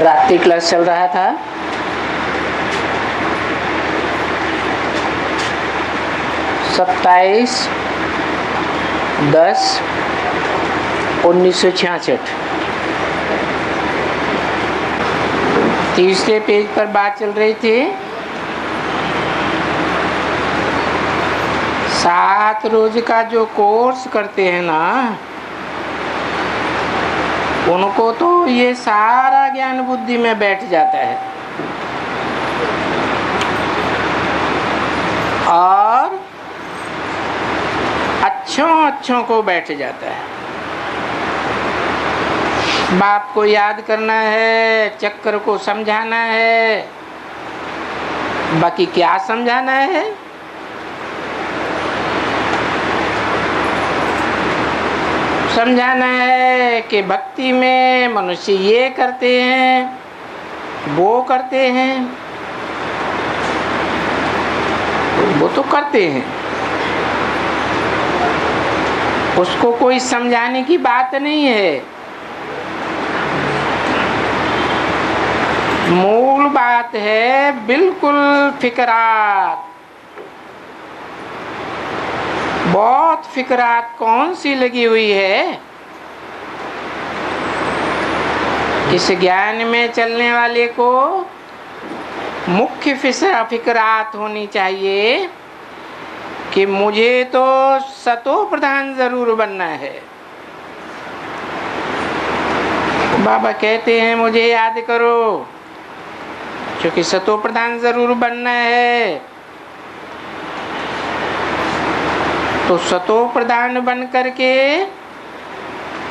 रात्रि क्लास चल रहा था। सत्ताईस 10/1966 तीसरे पेज पर बात चल रही थी। 7 रोज का जो कोर्स करते हैं ना, उनको तो ये सारा ज्ञान बुद्धि में बैठ जाता है और अच्छों को बैठ जाता है। बाप को याद करना है, चक्कर को समझाना है, बाकी क्या समझाना है? समझाना है कि भक्ति में मनुष्य ये करते हैं, वो करते हैं, वो तो करते हैं, उसको कोई समझाने की बात नहीं है। मूल बात है बिल्कुल फिकरात। बहुत फिकरात कौन सी लगी हुई है? इस ज्ञान में चलने वाले को मुख्य फिकरात होनी चाहिए कि मुझे तो सतो प्रधान जरूर बनना है। बाबा कहते हैं मुझे याद करो, क्योंकि सतो प्रधान जरूर बनना है। तो सतो प्रधान बन करके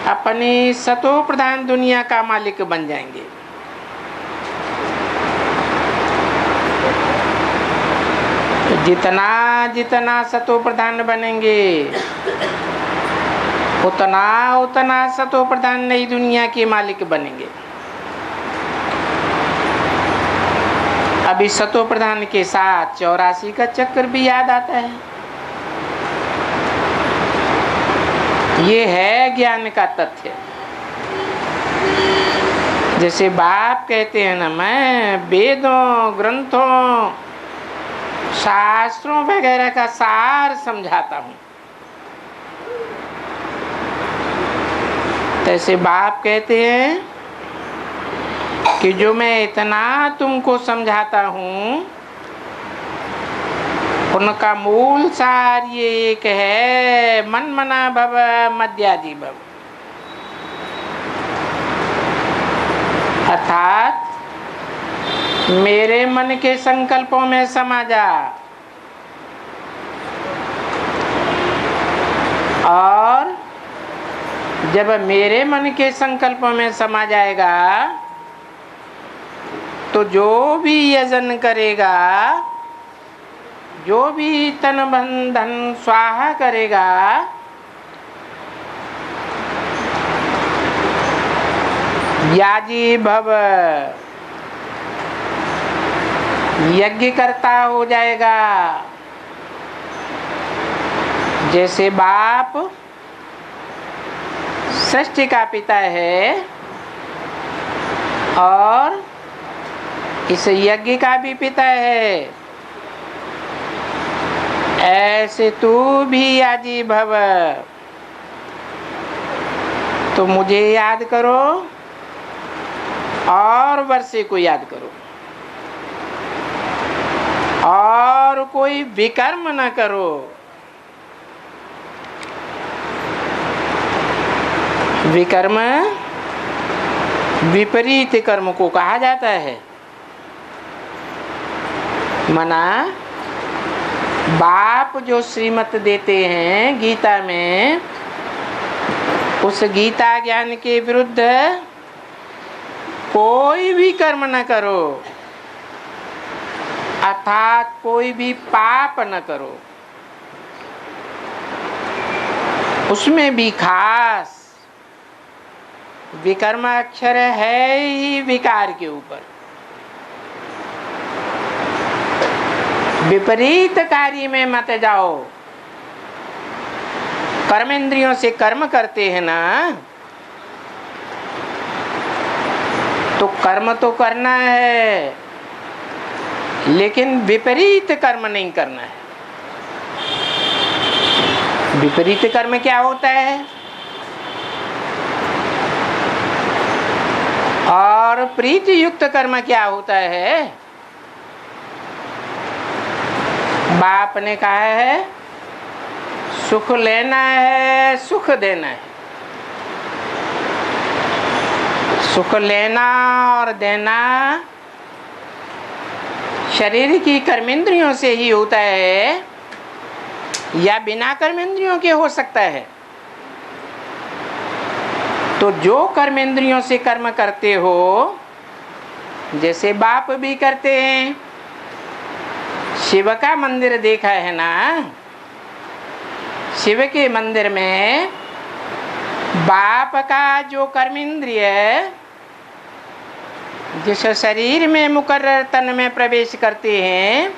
अपनी सतो प्रधान दुनिया का मालिक बन जाएंगे। जितना जितना सतो प्रधान बनेंगे, उतना सतो प्रधान नई दुनिया के मालिक बनेंगे। अभी सतो प्रधान के साथ 84 का चक्कर भी याद आता है। ये है ज्ञान का तथ्य। जैसे बाप कहते हैं ना, मैं वेदों, ग्रंथों, शास्त्रों वगैरह का सार समझाता हूँ, तैसे बाप कहते हैं कि जो मैं इतना तुमको समझाता हूँ, उनका मूल सार ये एक है, मन मना भव मध्यादि भव। अर्थात मेरे मन के संकल्पों में समा जा, और जब मेरे मन के संकल्पों में समा जाएगा तो जो भी यजन करेगा, जो भी तन मन धन स्वाहा करेगा, याजी भव, यज्ञ करता हो जाएगा। जैसे बाप सृष्टि का पिता है और इस यज्ञ का भी पिता है, ऐसे तू भी याजी भव। तो मुझे याद करो और वर्षे को याद करो, और कोई विकर्म न करो। विकर्म विपरीत कर्म को कहा जाता है। मना बाप जो श्रीमत देते हैं गीता में, उस गीता ज्ञान के विरुद्ध कोई भी कर्म न करो, अर्थात कोई भी पाप न करो। उसमें भी खास विकर्म अक्षर है ही विकार के ऊपर। विपरीत कार्य में मत जाओ। कर्मेंद्रियों से कर्म करते हैं ना, तो कर्म तो करना है, लेकिन विपरीत कर्म नहीं करना है। विपरीत कर्म क्या होता है? और प्रीति युक्त कर्म क्या होता है? बाप ने कहा है सुख लेना है, सुख देना है। सुख लेना और देना शरीर की कर्मेंद्रियों से ही होता है या बिना कर्मेंद्रियों के हो सकता है। तो जो कर्मेंद्रियों से कर्म करते हो, जैसे बाप भी करते हैं। शिव का मंदिर देखा है ना? शिव के मंदिर में बाप का जो कर्मेंद्रिय जिस शरीर में मुकर्रर तन में प्रवेश करते हैं,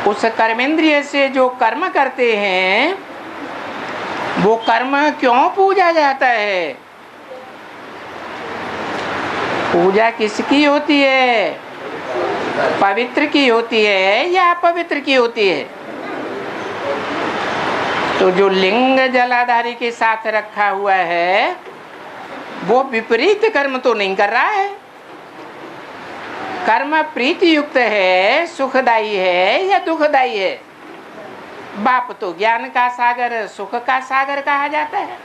उस कर्मेंद्रिय से जो कर्म करते हैं, वो कर्म क्यों पूजा जाता है? पूजा किसकी होती है? पवित्र की होती है या अपवित्र की होती है? तो जो लिंग जलाधारी के साथ रखा हुआ है, वो विपरीत कर्म तो नहीं कर रहा है। कर्म प्रीति युक्त है, सुखदायी है या दुखदायी है? बाप तो ज्ञान का सागर, सुख का सागर कहा जाता है।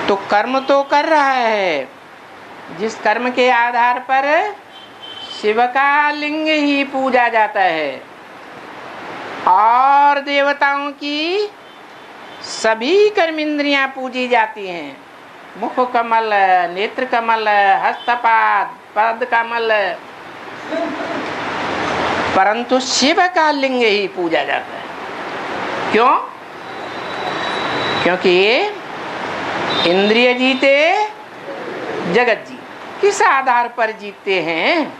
तो कर्म तो कर रहा है, जिस कर्म के आधार पर शिव का लिंग ही पूजा जाता है और देवताओं की सभी कर्मेंद्रियां पूजी जाती हैं। मुख कमल, नेत्र कमल, हस्तपाद, पद कमल, परंतु शिव का लिंग ही पूजा जाता है। क्यों? क्योंकि इंद्रिय जीते जगत जी। किस आधार पर जीतते हैं?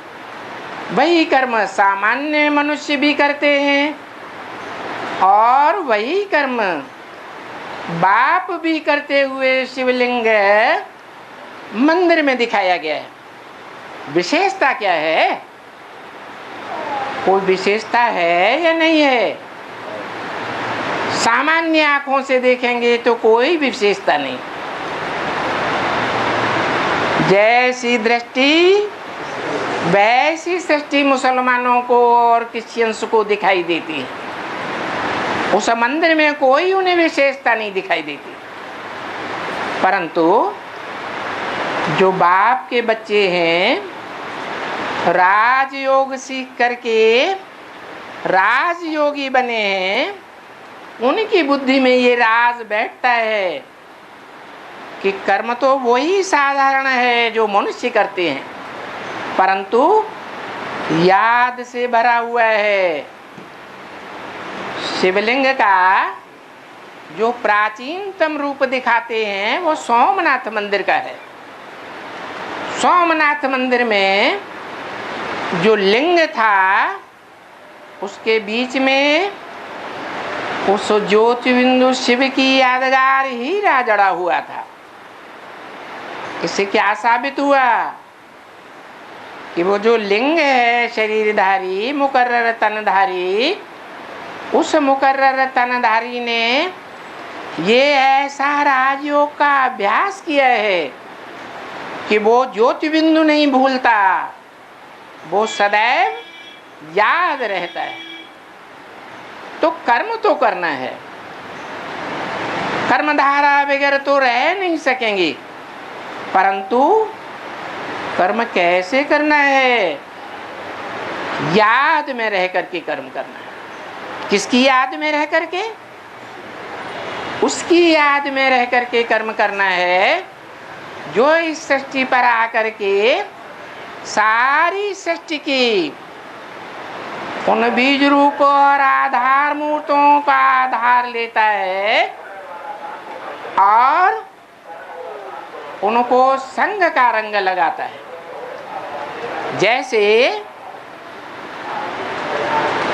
वही कर्म सामान्य मनुष्य भी करते हैं और वही कर्म बाप भी करते हुए शिवलिंग मंदिर में दिखाया गया है। विशेषता क्या है? कोई विशेषता है या नहीं है? सामान्य आंखों से देखेंगे तो कोई विशेषता नहीं। जैसी दृष्टि वैसी सृष्टि मुसलमानों को और क्रिश्चियंस को दिखाई देती है। उस मंदिर में कोई उन्हें विशेषता नहीं दिखाई देती। परंतु जो बाप के बच्चे हैं, राजयोग सीख करके राजयोगी बने हैं, उनकी बुद्धि में ये राज बैठता है कि कर्म तो वही साधारण है जो मनुष्य करते हैं, परंतु याद से भरा हुआ है। शिवलिंग का जो प्राचीनतम रूप दिखाते हैं वो सोमनाथ मंदिर का है। सोमनाथ मंदिर में जो लिंग था, उसके बीच में उस ज्योति बिंदु शिव की यादगार हीरा जड़ा हुआ था। इससे क्या साबित हुआ कि वो जो लिंग है शरीरधारी, मुकर्रर तनधारी, उस मुकर्रर तनधारी ने ये ऐसा राजयोग का अभ्यास किया है कि वो ज्योति बिंदु नहीं भूलता, वो सदैव याद रहता है। तो कर्म तो करना है, कर्मधारा बगैर तो रह नहीं सकेंगे, परंतु कर्म कैसे करना है? याद में रह करके कर्म करना है। किसकी याद में रह करके? उसकी याद में रह करके कर्म करना है जो इस सृष्टि पर आकर के सारी सृष्टि की उन बीज रूप और आधार मूर्तों का आधार लेता है और उनको संग का रंग लगाता है। जैसे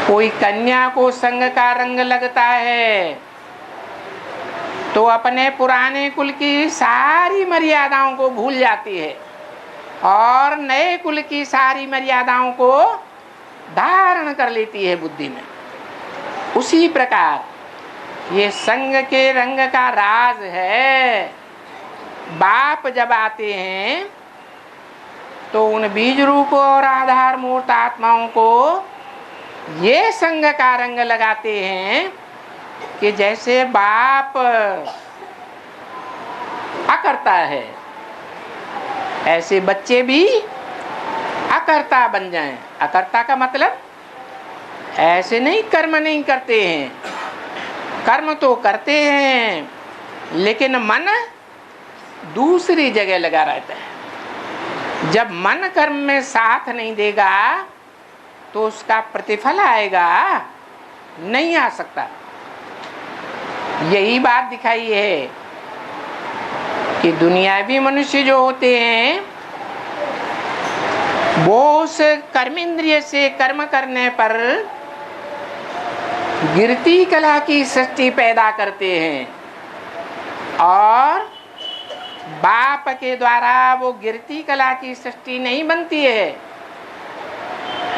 कोई कन्या को संग का रंग लगता है तो अपने पुराने कुल की सारी मर्यादाओं को भूल जाती है और नए कुल की सारी मर्यादाओं को धारण कर लेती है बुद्धि में। उसी प्रकार ये संग के रंग का राज है। बाप जब आते हैं तो उन बीज रूप और आधार मूर्त आत्माओं को ये संग का रंग लगाते हैं कि जैसे बाप अकर्ता है, ऐसे बच्चे भी अकर्ता बन जाएं। अकर्ता का मतलब ऐसे नहीं कर्म नहीं करते हैं, कर्म तो करते हैं लेकिन मन दूसरी जगह लगा रहता है। जब मन कर्म में साथ नहीं देगा तो उसका प्रतिफल आएगा नहीं आ सकता। यही बात दिखाई है कि दुनियावी मनुष्य जो होते हैं वो उस कर्मेंद्रिय से कर्म करने पर गिरती कला की सृष्टि पैदा करते हैं और बाप के द्वारा वो गिरती कला की सृष्टि नहीं बनती है,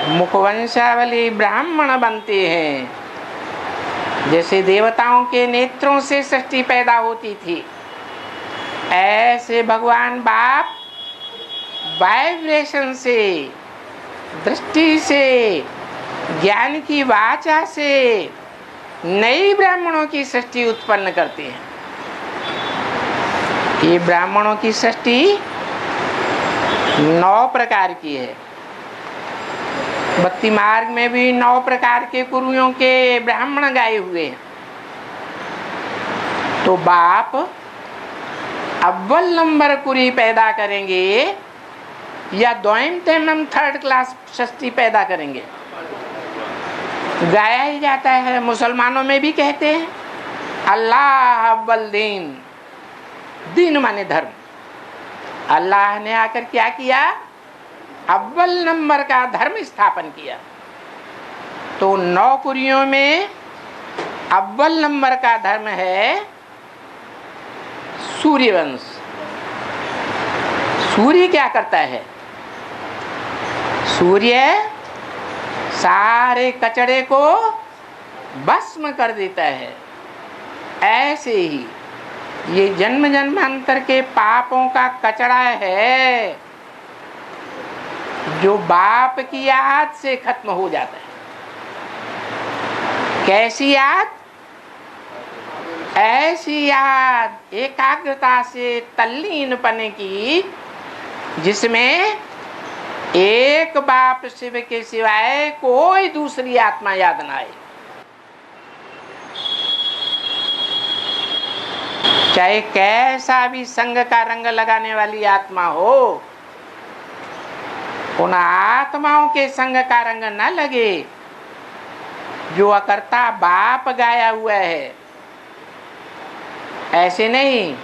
मुखवंशावली ब्राह्मण बनते हैं। जैसे देवताओं के नेत्रों से सृष्टि पैदा होती थी, ऐसे भगवान बाप वाइब्रेशन से, दृष्टि से, ज्ञान की वाचा से नई ब्राह्मणों की सृष्टि उत्पन्न करते हैं। ये ब्राह्मणों की सृष्टि 9 प्रकार की है। भक्ति मार्ग में भी 9 प्रकार के कुरुओं के ब्राह्मण गाए हुए हैं। तो बाप अव्वल नंबर कुरी पैदा करेंगे या द्वैम तैमम 3rd क्लास सृष्टि पैदा करेंगे, गाया ही जाता है। मुसलमानों में भी कहते हैं अल्लाह अव्वल दीन, दीन माने धर्म। अल्लाह ने आकर क्या किया? अव्वल नंबर का धर्म स्थापन किया। तो 9 कुरियों में अव्वल नंबर का धर्म है सूर्यवंश। सूर्य क्या करता है? सूर्य सारे कचड़े को भस्म कर देता है। ऐसे ही ये जन्म जन्मांतर के पापों का कचड़ा है जो बाप की याद से खत्म हो जाता है। कैसी याद? ऐसी याद एकाग्रता से तल्लीन पने की जिसमें एक बाप शिव के सिवाय कोई दूसरी आत्मा याद ना आए। चाहे कैसा भी संग का रंग लगाने वाली आत्मा हो, उन आत्माओं के संग का रंग न लगे जो अकर्ता बाप गाया हुआ है। ऐसे नहीं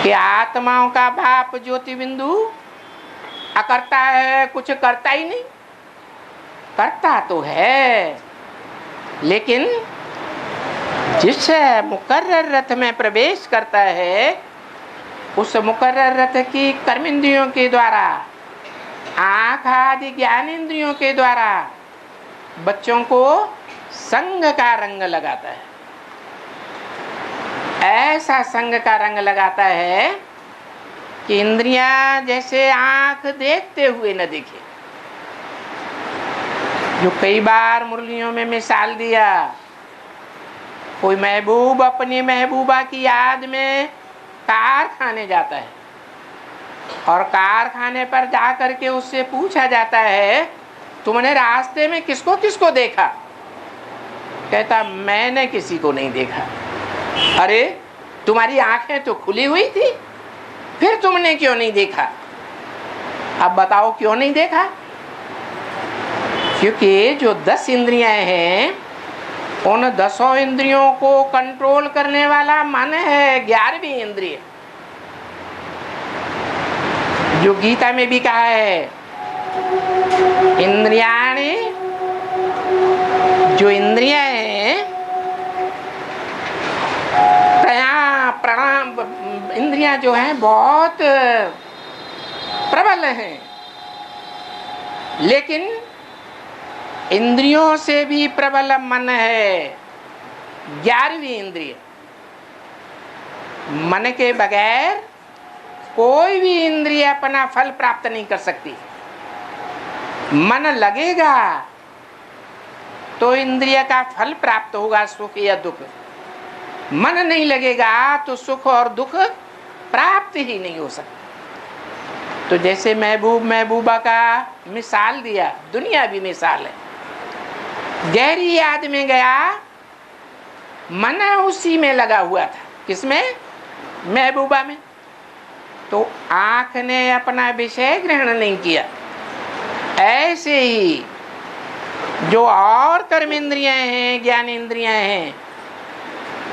कि आत्माओं का बाप ज्योति बिंदु अकर्ता है, कुछ करता ही नहीं। करता तो है, लेकिन जिस मुकर्रर रथ में प्रवेश करता है उस मुकर्रर रथ की कर्मेंद्रियों के द्वारा, आँख आदि ज्ञानेंद्रियों के द्वारा बच्चों को संग का रंग लगाता है। ऐसा संग का रंग लगाता है कि इंद्रियां जैसे आँख देखते हुए न दिखे। जो कई बार मुरलियों में मिसाल दिया, कोई महबूब अपनी महबूबा की याद में कारखाने जाता है और कारखाने पर जाकर के उससे पूछा जाता है तुमने रास्ते में किसको किसको देखा? कहता मैंने किसी को नहीं देखा। अरे तुम्हारी आंखें तो खुली हुई थी, फिर तुमने क्यों नहीं देखा? अब बताओ क्यों नहीं देखा? क्योंकि जो 10 इंद्रियां हैं उन 10 इंद्रियों को कंट्रोल करने वाला मन है 11वीं इंद्रिय। जो गीता में भी कहा है इंद्रियाणि, जो इंद्रियां हैं प्रणाम, इंद्रियां जो हैं बहुत प्रबल हैं, लेकिन इंद्रियों से भी प्रबल मन है, 11वीं इंद्रिय। मन के बगैर कोई भी इंद्रिय अपना फल प्राप्त नहीं कर सकती। मन लगेगा तो इंद्रिय का फल प्राप्त होगा, सुख या दुख। मन नहीं लगेगा तो सुख और दुख प्राप्त ही नहीं हो सकता। तो जैसे महबूब महबूबा का मिसाल दिया, दुनिया भी मिसाल है। गहरी याद में गया, मन उसी में लगा हुआ था। किसमें? महबूबा में। तो आंख ने अपना विषय ग्रहण नहीं किया। ऐसे ही जो और कर्म इंद्रियां हैं, ज्ञान इंद्रियां हैं,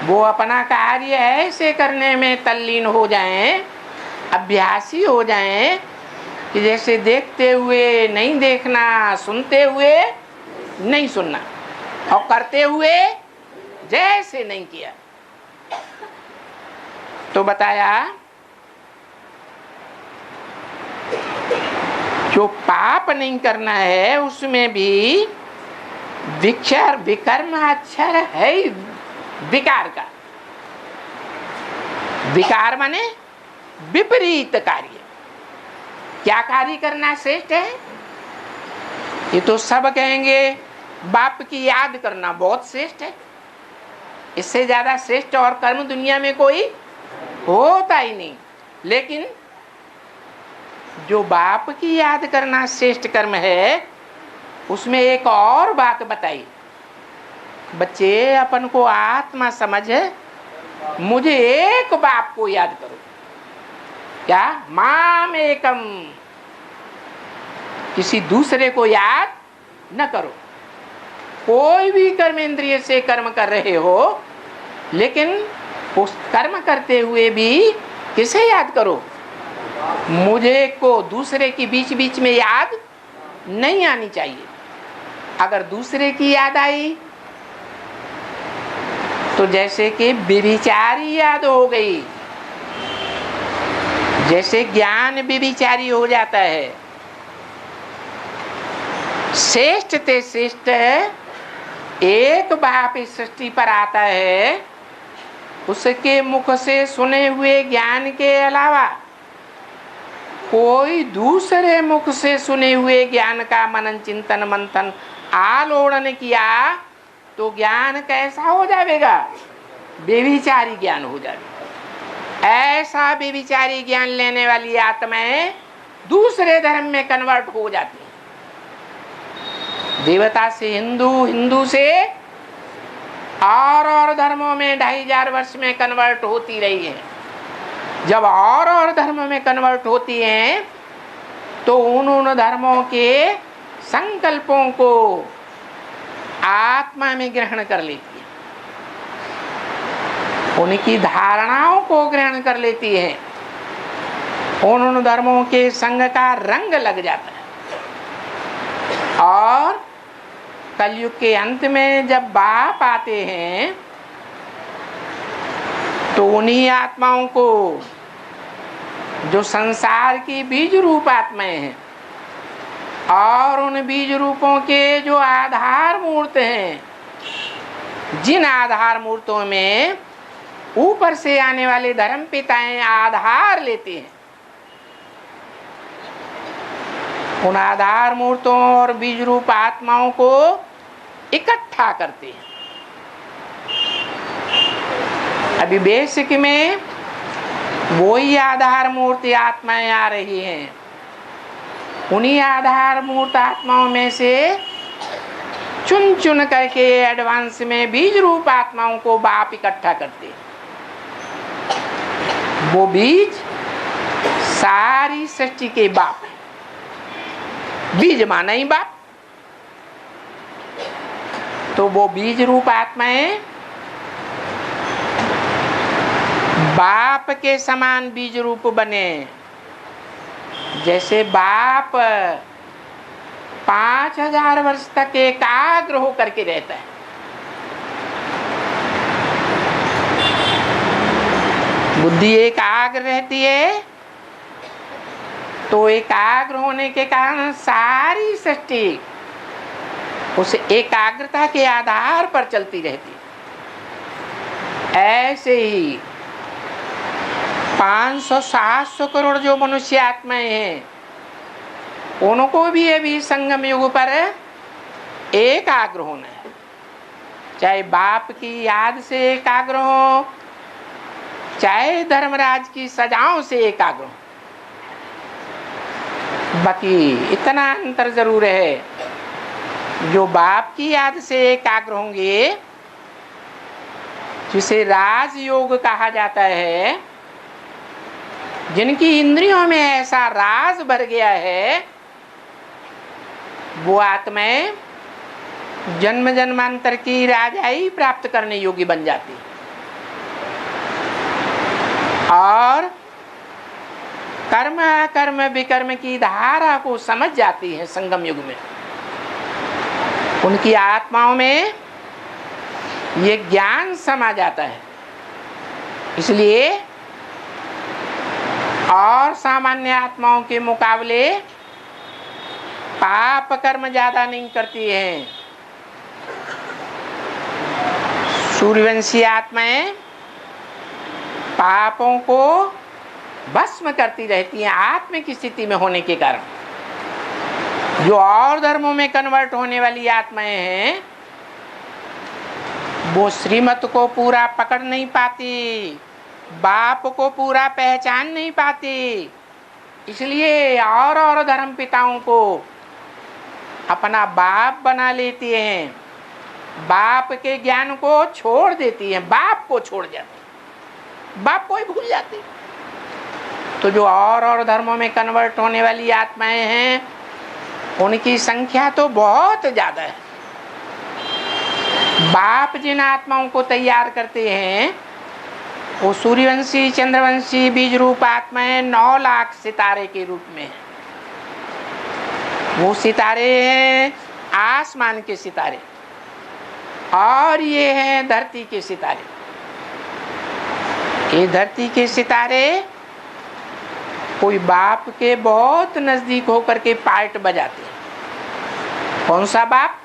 वो अपना कार्य ऐसे करने में तल्लीन हो जाएं, अभ्यासी हो जाएं कि जैसे देखते हुए नहीं देखना, सुनते हुए नहीं सुनना, और करते हुए जैसे नहीं किया। तो बताया जो पाप नहीं करना है उसमें भी विकर्म अक्षर है विकार का। विकार माने विपरीत कार्य। क्या कार्य करना श्रेष्ठ है? ये तो सब कहेंगे बाप की याद करना बहुत श्रेष्ठ है। इससे ज्यादा श्रेष्ठ और कर्म दुनिया में कोई होता ही नहीं। लेकिन जो बाप की याद करना श्रेष्ठ कर्म है, उसमें एक और बात बताई। बच्चे, अपन को आत्मा समझ है, मुझे एक बाप को याद करो। क्या? माम एकम। किसी दूसरे को याद न करो। कोई भी कर्म इंद्रिय से कर्म कर रहे हो, लेकिन उस कर्म करते हुए भी किसे याद करो? मुझे को दूसरे की बीच बीच में याद नहीं आनी चाहिए। अगर दूसरे की याद आई तो जैसे कि व्यभिचारी याद हो गई, जैसे ज्ञान व्यभिचारी हो जाता है। श्रेष्ठ ते श्रेष्ठ एक बाप इस सृष्टि पर आता है, उसके मुख से सुने हुए ज्ञान के अलावा कोई दूसरे मुख से सुने हुए ज्ञान का मनन चिंतन मंथन आलोड़न किया तो ज्ञान कैसा हो जाएगा? व्यभिचारी ज्ञान हो जाएगा। ऐसा व्यभिचारी ज्ञान लेने वाली आत्माएं दूसरे धर्म में कन्वर्ट हो जाती हैं। देवता से हिंदू, हिंदू से और धर्मों में 2500 वर्ष में कन्वर्ट होती रही है। जब और धर्मों में कन्वर्ट होती हैं तो उन धर्मों के संकल्पों को आत्मा में ग्रहण कर लेती है, उनकी धारणाओं को ग्रहण कर लेती है। उन धर्मों के संग का रंग लग जाता है। और कलयुग के अंत में जब बाप आते हैं तो उन्हीं आत्माओं को, जो संसार की बीज रूप आत्माएं हैं और उन बीज रूपों के जो आधार मूर्त हैं, जिन आधार मूर्तों में ऊपर से आने वाले धर्म पिताएं आधार लेते हैं, उन आधार मूर्तों और बीज रूप आत्माओं को इकट्ठा करते हैं। अभी बेसिक में वही आधार मूर्ति आत्माएं आ रही हैं। उन्हीं आधार मूर्त आत्माओं में से चुन चुन करके एडवांस में बीज रूप आत्माओं को बाप इकट्ठा करते हैं। वो बीज सारी सृष्टि के बाप है। बीज माना ही बाप। तो वो बीज रूप आत्माएं बाप के समान बीज रूप बने। जैसे बाप 5000 वर्ष तक एकाग्र होकर के रहता है, बुद्धि एकाग्र रहती है, तो एकाग्र होने के कारण सारी सृष्टि उस एकाग्रता के आधार पर चलती रहती। ऐसे ही 500-700 करोड़ जो मनुष्य आत्माएं हैं, उनको भी अभी संगम युग पर एकाग्र होना है। चाहे बाप की याद से एकाग्र हो, चाहे धर्मराज की सजाओं से एकाग्र हो। बाकी इतना अंतर जरूर है, जो बाप की याद से एकाग्र होंगे, जिसे राजयोग कहा जाता है, जिनकी इंद्रियों में ऐसा राज भर गया है, वो आत्माएं जन्म जन्मांतर की राजाई प्राप्त करने योग्य बन जाती और कर्म अकर्म विकर्म की धारा को समझ जाती है। संगम युग में उनकी आत्माओं में ये ज्ञान समा जाता है। इसलिए और सामान्य आत्माओं के मुकाबले पाप कर्म ज्यादा नहीं करती हैं। सूर्यवंशी आत्माएं पापों को भस्म करती रहती हैं आत्म की स्थिति में होने के कारण। जो और धर्मों में कन्वर्ट होने वाली आत्माएं हैं, वो श्रीमत को पूरा पकड़ नहीं पाती, बाप को पूरा पहचान नहीं पाती, इसलिए और धर्म पिताओं को अपना बाप बना लेती हैं, बाप के ज्ञान को छोड़ देती हैं, बाप को छोड़ जाती, बाप को ही भूल जाती। तो जो और धर्मों में कन्वर्ट होने वाली आत्माएं हैं, उनकी संख्या तो बहुत ज्यादा है। बाप जिन आत्माओं को तैयार करते हैं, वो सूर्यवंशी, चंद्रवंशी, बीज रूप आत्माएं 9 लाख सितारे के रूप में। वो सितारे हैं आसमान के सितारे, और ये हैं धरती के सितारे। ये धरती के सितारे कोई बाप के बहुत नजदीक होकर के पार्ट बजाते हैं। कौन सा बाप?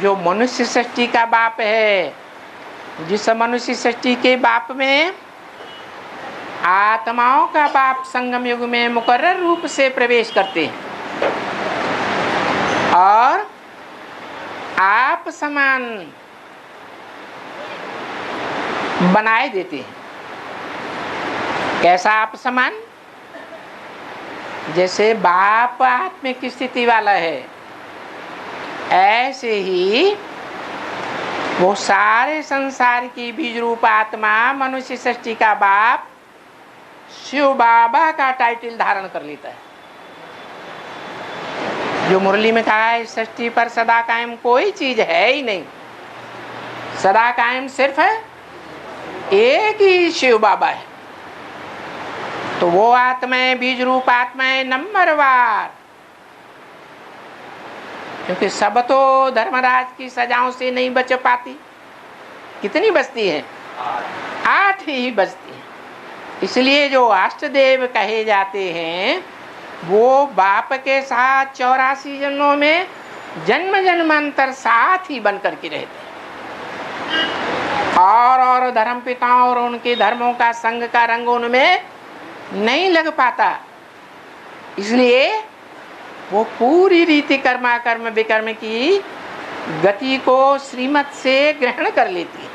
जो मनुष्य सृष्टि का बाप है। जिस मनुष्य सृष्टि के बाप में आत्माओं का बाप संगम युग में मुकर्रर रूप से प्रवेश करते हैं और आप समान बनाए देते हैं। कैसा आप समान? जैसे बाप आत्मिक स्थिति वाला है, ऐसे ही वो सारे संसार की बीज रूप आत्मा मनुष्य सृष्टि का बाप शिव बाबा का टाइटल धारण कर लेता है। जो मुरली में कहा है, सृष्टि पर सदा कायम कोई चीज है ही नहीं, सदा कायम सिर्फ है एक ही शिव बाबा है। तो वो आत्माएं, बीज रूप आत्माएं नंबरवार, क्योंकि सब तो धर्मराज की सजाओं से नहीं बच पाती। कितनी बचती है? 8 ही बचती है। इसलिए जो अष्टदेव कहे जाते हैं, वो बाप के साथ 84 जन्मों में जन्म जन्मांतर साथ ही बन करके रहते हैं। और धर्म पिताओं और उनके धर्मों का संग का रंग उनमें नहीं लग पाता, इसलिए वो पूरी रीति कर्माकर्म विकर्म की गति को श्रीमत से ग्रहण कर लेती है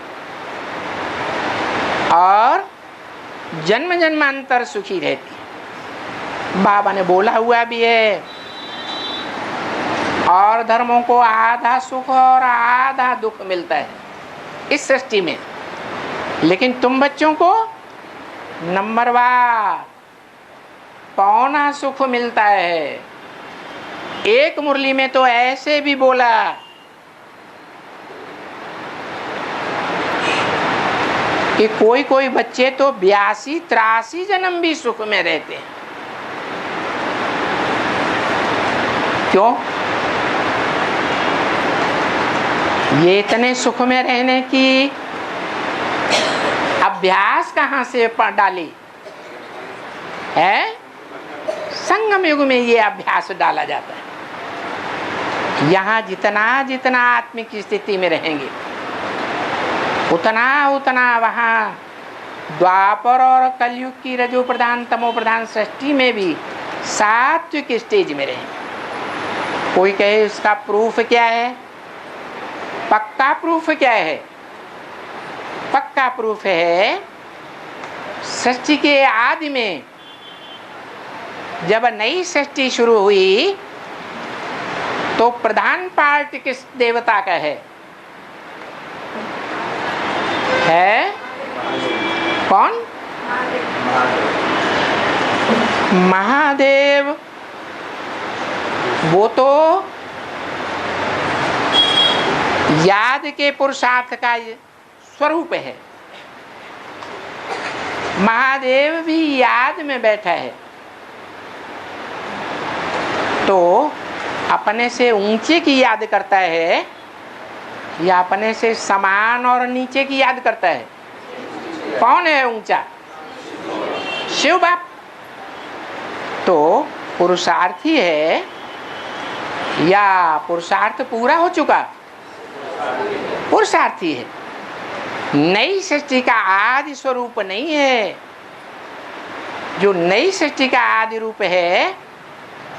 और जन्म जन्मांतर सुखी रहती है। बाबा ने बोला हुआ भी है, और धर्मों को आधा सुख और आधा दुख मिलता है इस सृष्टि में, लेकिन तुम बच्चों को नंबरवार पौना सुख मिलता है। एक मुरली में तो ऐसे भी बोला कि कोई कोई बच्चे तो 82-83 जन्म भी सुख में रहते हैं। क्यों? ये इतने सुख में रहने की अभ्यास कहाँ से डाली है? संगम युग में ये अभ्यास डाला जाता है। यहाँ जितना जितना आत्मिक स्थिति में रहेंगे उतना उतना वहाँ द्वापर और कलयुग की रजो प्रधान तमो प्रधान सृष्टि में भी सात्विक स्टेज में रहेंगे। कोई कहे इसका प्रूफ क्या है? पक्का प्रूफ क्या है? पक्का प्रूफ है सृष्टि के आदि में जब नई सृष्टि शुरू हुई तो प्रधान पार्ट किस देवता का है? कौन? महादेव। वो तो याद के पुरुषार्थ का स्वरूप है। महादेव भी याद में बैठा है तो अपने से ऊंचे की याद करता है या अपने से समान और नीचे की याद करता है? कौन है ऊंचा? शिव बाप। तो पुरुषार्थी है या पुरुषार्थ पूरा हो चुका? पुरुषार्थी है। नई सृष्टि का आदि स्वरूप नहीं है। जो नई सृष्टि का आदि रूप है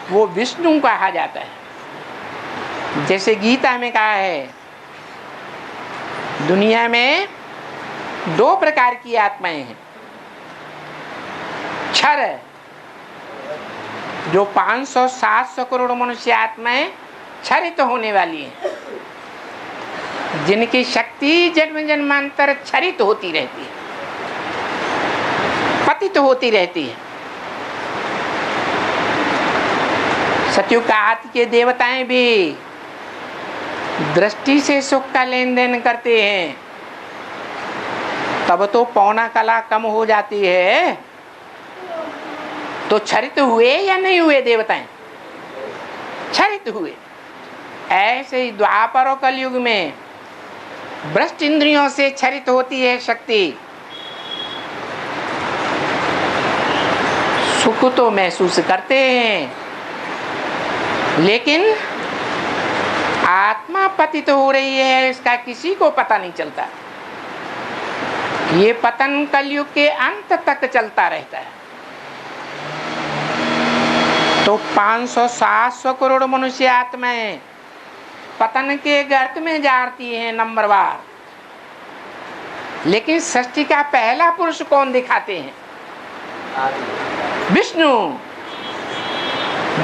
वो विष्णु कहा जाता है। जैसे गीता में कहा है दुनिया में दो प्रकार की आत्माएं हैं। क्षर जो 500-700 करोड़ मनुष्य आत्माएं क्षरित होने वाली हैं, जिनकी शक्ति जन्म जन्मांतर क्षरित होती रहती है, पतित होती रहती है। सतयुग काल के देवताएं भी दृष्टि से सुख का लेन देन करते हैं, तब तो पौना कला कम हो जाती है। तो क्षरित हुए या नहीं हुए देवताएं? क्षरित हुए। ऐसे ही द्वापर और कलयुग में भ्रष्ट इंद्रियों से क्षरित होती है शक्ति। सुख तो महसूस करते हैं लेकिन आत्मा पतित हो रही है इसका किसी को पता नहीं चलता। ये पतन कलयुग के अंत तक चलता रहता है। तो 500-700 करोड़ मनुष्य आत्माएं पतन के गर्त में जाती हैं नंबरवार। लेकिन सृष्टि का पहला पुरुष कौन दिखाते हैं? विष्णु।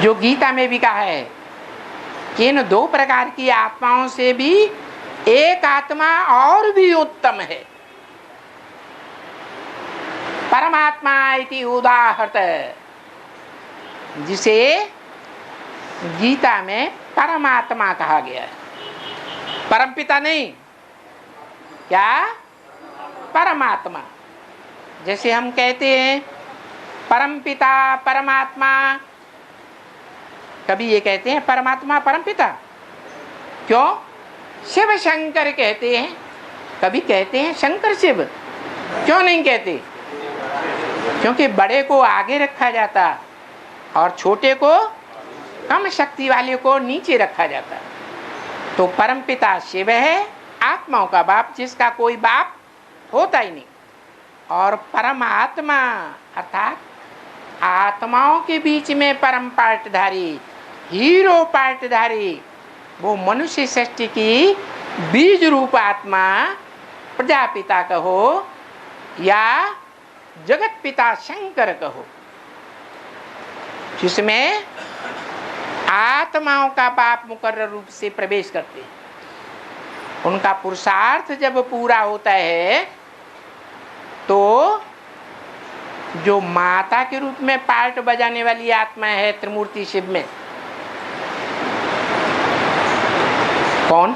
जो गीता में भी कहा है कि इन दो प्रकार की आत्माओं से भी एक आत्मा और भी उत्तम है। परमात्मा इति उदाहरत, जिसे गीता में परमात्मा कहा गया है। परमपिता नहीं, क्या? परमात्मा। जैसे हम कहते हैं परमपिता परमात्मा, कभी ये कहते हैं परमात्मा परमपिता, क्यों? शिव शंकर कहते हैं, कभी कहते हैं शंकर शिव, क्यों नहीं कहते? क्योंकि बड़े को आगे रखा जाता और छोटे को, कम शक्ति वाले को नीचे रखा जाता। तो परमपिता शिव है, आत्माओं का बाप, जिसका कोई बाप होता ही नहीं। और परमात्मा अर्थात आत्माओं के बीच में परम पार्टधारी, हीरो पार्टधारी, वो मनुष्य सृष्टि की बीज रूप आत्मा, प्रजापिता कहो या जगत पिता शंकर कहो, जिसमें आत्माओं का बाप मुकर्रर रूप से प्रवेश करते हैं। उनका पुरुषार्थ जब पूरा होता है तो जो माता के रूप में पार्ट बजाने वाली आत्मा है त्रिमूर्ति शिव में, कौन?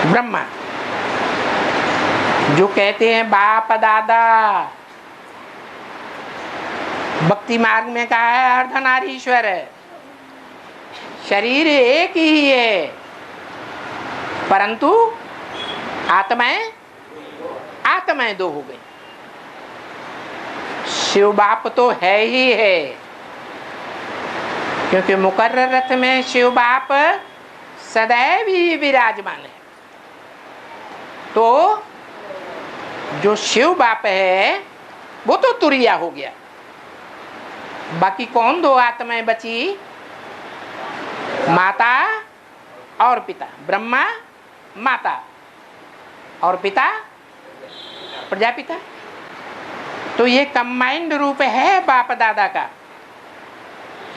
ब्रह्मा। जो कहते हैं बाप दादा, भक्ति मार्ग में कहा है अर्धनारीश्वर है, शरीर एक ही है परंतु आत्माएं दो हो गई। शिव बाप तो है ही है, क्योंकि मुकर्रर रथ में शिव बाप सदैव ही विराजमान है। तो जो शिव बाप है वो तो तुरिया हो गया। बाकी कौन दो आत्माएं बची? माता और पिता। ब्रह्मा माता और पिता प्रजापिता। तो ये कंबाइंड रूप है बाप दादा का।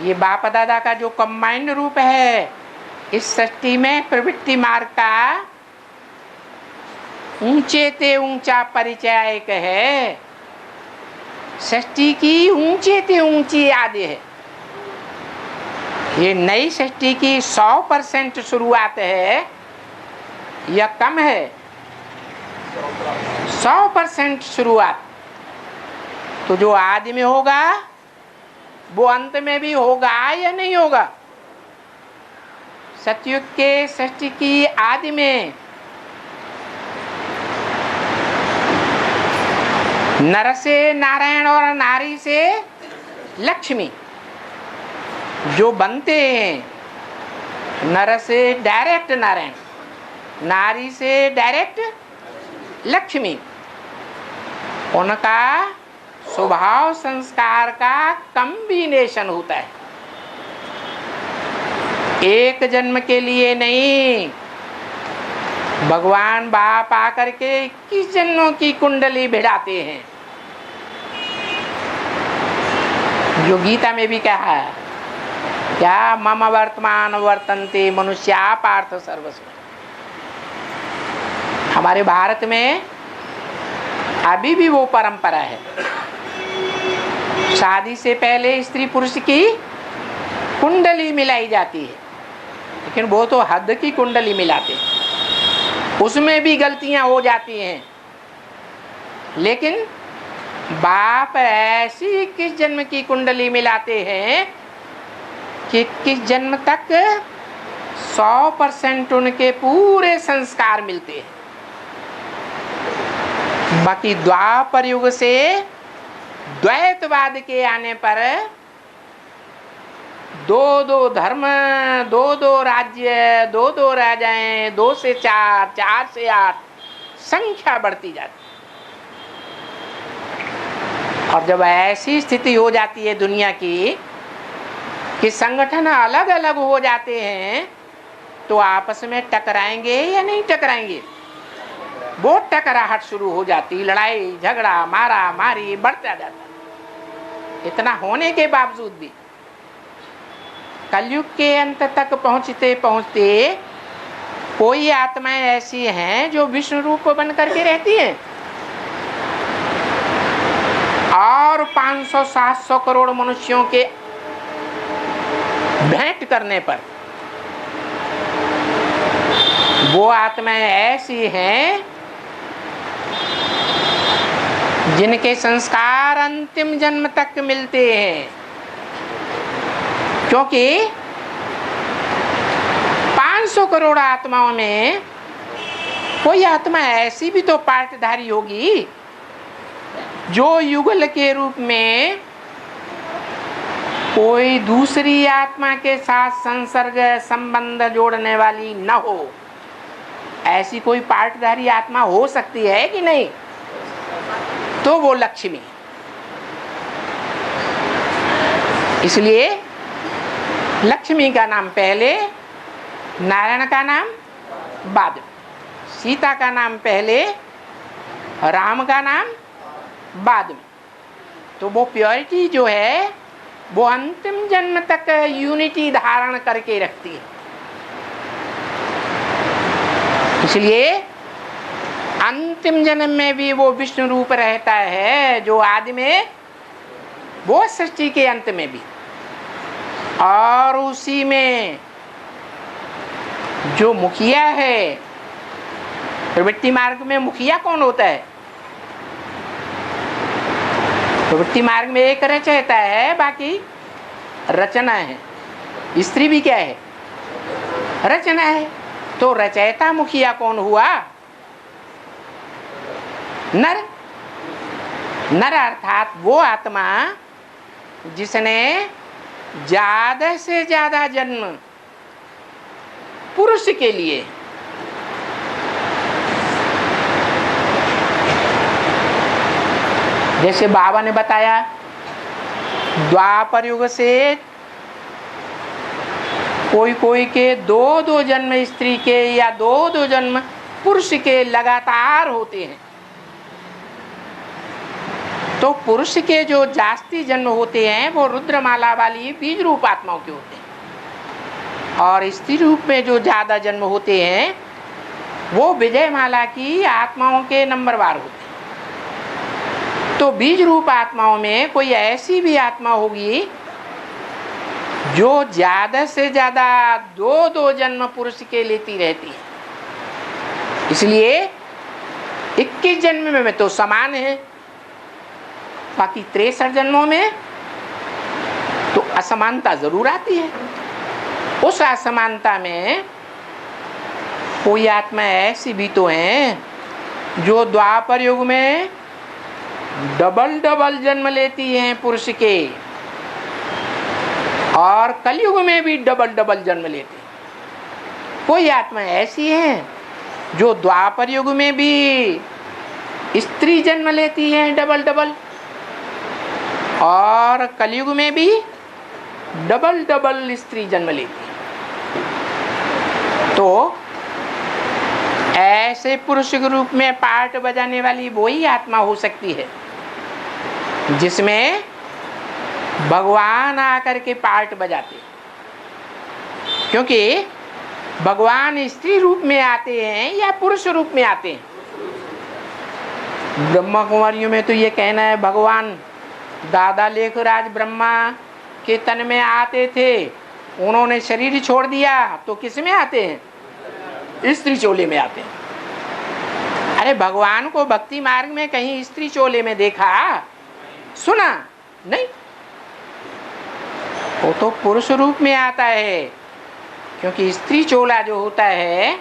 ये बाप दादा का जो कंबाइंड रूप है, इस सृष्टि में प्रवृत्ति मार्ग का ऊंचे ते ऊंचा परिचायक है। सृष्टि की ऊंचे ते ऊंची आदि है। ये नई सृष्टि की 100% शुरुआत है या कम है? 100% शुरुआत। तो जो आदि में होगा वो अंत में भी होगा या नहीं होगा? सतयुग के सृष्टि की आदि में नर से नारायण और नारी से लक्ष्मी जो बनते हैं, नर से डायरेक्ट नारायण, नारी से डायरेक्ट लक्ष्मी, उनका स्वभाव संस्कार का कॉम्बिनेशन होता है। एक जन्म के लिए नहीं, भगवान बाप आकर के 21 जन्मों की कुंडली भिड़ाते हैं। जो गीता में भी कहा है, क्या मम वर्तमान वर्तन्ते मनुष्या पार्थ सर्वस्व। हमारे भारत में अभी भी वो परंपरा है, शादी से पहले स्त्री पुरुष की कुंडली मिलाई जाती है, लेकिन वो तो हद की कुंडली मिलाते हैं, उसमें भी गलतियां हो जाती हैं। लेकिन बाप ऐसी किस जन्म की कुंडली मिलाते हैं कि किस जन्म तक 100% उनके पूरे संस्कार मिलते हैं। बाकी द्वापर युग से द्वैतवाद के आने पर 2-2 धर्म, 2-2 राज्य, 2-2 राजाएं, 2 से 4, 4 से 8 संख्या बढ़ती जाती। और जब ऐसी स्थिति हो जाती है दुनिया की कि संगठन अलग अलग हो जाते हैं, तो आपस में टकराएंगे या नहीं टकराएंगे? वो टकराहट शुरू हो जाती, लड़ाई झगड़ा मारा मारी बढ़ता जाता। इतना होने के बावजूद भी कलयुग के अंत तक पहुंचते पहुंचते कोई आत्माएं ऐसी हैं जो विष्णु रूप बन करके रहती हैं, और 500-700 करोड़ मनुष्यों के भेंट करने पर वो आत्माएं ऐसी हैं जिनके संस्कार अंतिम जन्म तक मिलते हैं। क्योंकि 500 करोड़ आत्माओं में कोई आत्मा ऐसी भी तो पार्टधारी होगी जो युगल के रूप में कोई दूसरी आत्मा के साथ संसर्ग संबंध जोड़ने वाली न हो। ऐसी कोई पार्टधारी आत्मा हो सकती है कि नहीं? तो वो लक्ष्मी। इसलिए लक्ष्मी का नाम पहले, नारायण का नाम बाद में, सीता का नाम पहले, राम का नाम बाद में। तो वो प्योरिटी जो है वो अंतिम जन्म तक यूनिटी धारण करके रखती है। इसलिए अंतिम जन्म में भी वो विष्णु रूप रहता है, जो आदि में, वो सृष्टि के अंत में भी। और उसी में जो मुखिया है, प्रवृत्ति मार्ग में मुखिया कौन होता है? प्रवृत्ति मार्ग में एक रचयिता है, बाकी रचना है। स्त्री भी क्या है? रचना है। तो रचयिता मुखिया कौन हुआ? नर। नर अर्थात वो आत्मा जिसने ज्यादा से ज्यादा जन्म पुरुष के लिए, जैसे बाबा ने बताया द्वापर युग से कोई कोई के दो जन्म स्त्री के या दो जन्म पुरुष के लगातार होते हैं। तो पुरुष के जो जास्ती जन्म होते हैं वो रुद्रमाला वाली बीज रूप आत्माओं के होते हैं, और स्त्री रूप में जो ज्यादा जन्म होते हैं वो विजय माला की आत्माओं के नंबरवार होते हैं। तो बीज रूप आत्माओं में कोई ऐसी भी आत्मा होगी जो ज्यादा से ज्यादा दो जन्म पुरुष के लेती रहती है। इसलिए 21 जन्म में तो समान है, बाकी 63 जन्मों में तो असमानता जरूर आती है। उस असमानता में कोई आत्मा ऐसी भी तो है जो द्वापर युग में डबल जन्म लेती हैं पुरुष के, और कलयुग में भी डबल जन्म लेती हैं। कोई आत्मा ऐसी है जो द्वापर युग में भी स्त्री जन्म लेती है डबल, और कलयुग में भी डबल स्त्री जन्म लेती है। तो ऐसे पुरुष के रूप में पार्ट बजाने वाली वही आत्मा हो सकती है जिसमें भगवान आकर के पार्ट बजाते, क्योंकि भगवान स्त्री रूप में आते हैं या पुरुष रूप में आते हैं। ब्रह्मा कुमारियों में तो ये कहना है भगवान दादा लेखराज ब्रह्मा के तन में आते थे, उन्होंने शरीर छोड़ दिया तो किस में आते हैं? स्त्री चोले में आते हैं। अरे भगवान को भक्ति मार्ग में कहीं स्त्री चोले में देखा, सुना नहीं? वो तो पुरुष रूप में आता है, क्योंकि स्त्री चोला जो होता है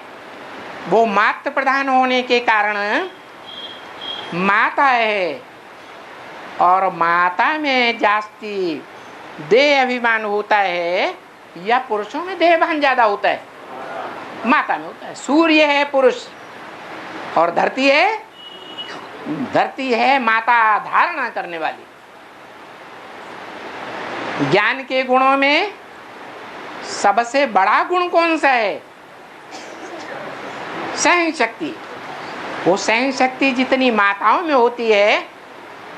वो मातृ प्रधान होने के कारण माता है, और माता में जास्ती देह अभिमान होता है, या पुरुषों में देह अभिमान ज्यादा होता है? माता में होता है। सूर्य है पुरुष और धरती है माता धारणा करने वाली। ज्ञान के गुणों में सबसे बड़ा गुण कौन सा है? सहन शक्ति। वो सहन शक्ति जितनी माताओं में होती है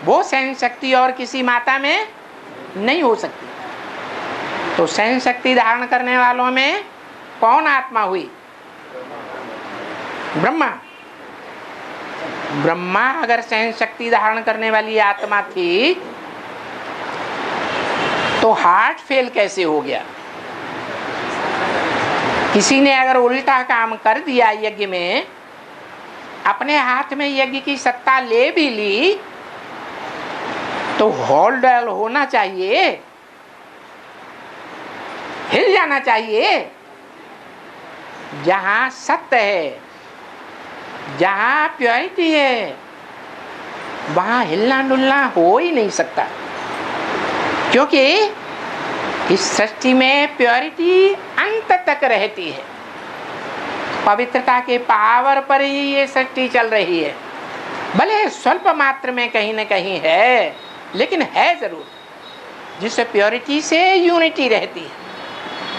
वो सहन शक्ति और किसी माता में नहीं हो सकती। तो सहन शक्ति धारण करने वालों में कौन आत्मा हुई? ब्रह्मा अगर सहन शक्ति धारण करने वाली आत्मा थी तो हार्ट फेल कैसे हो गया? किसी ने अगर उल्टा काम कर दिया यज्ञ में, अपने हाथ में यज्ञ की सत्ता ले भी ली, तो हॉल्डल होना चाहिए, हिल जाना चाहिए। जहां सत्य है, जहां प्योरिटी है, वहां हिलना डुलना हो ही नहीं सकता, क्योंकि इस सृष्टि में प्योरिटी अंत तक रहती है। पवित्रता के पावर पर ही ये सृष्टि चल रही है। भले स्वल्प मात्र में कहीं न कहीं है, लेकिन है जरूर, जिससे प्योरिटी से यूनिटी रहती है।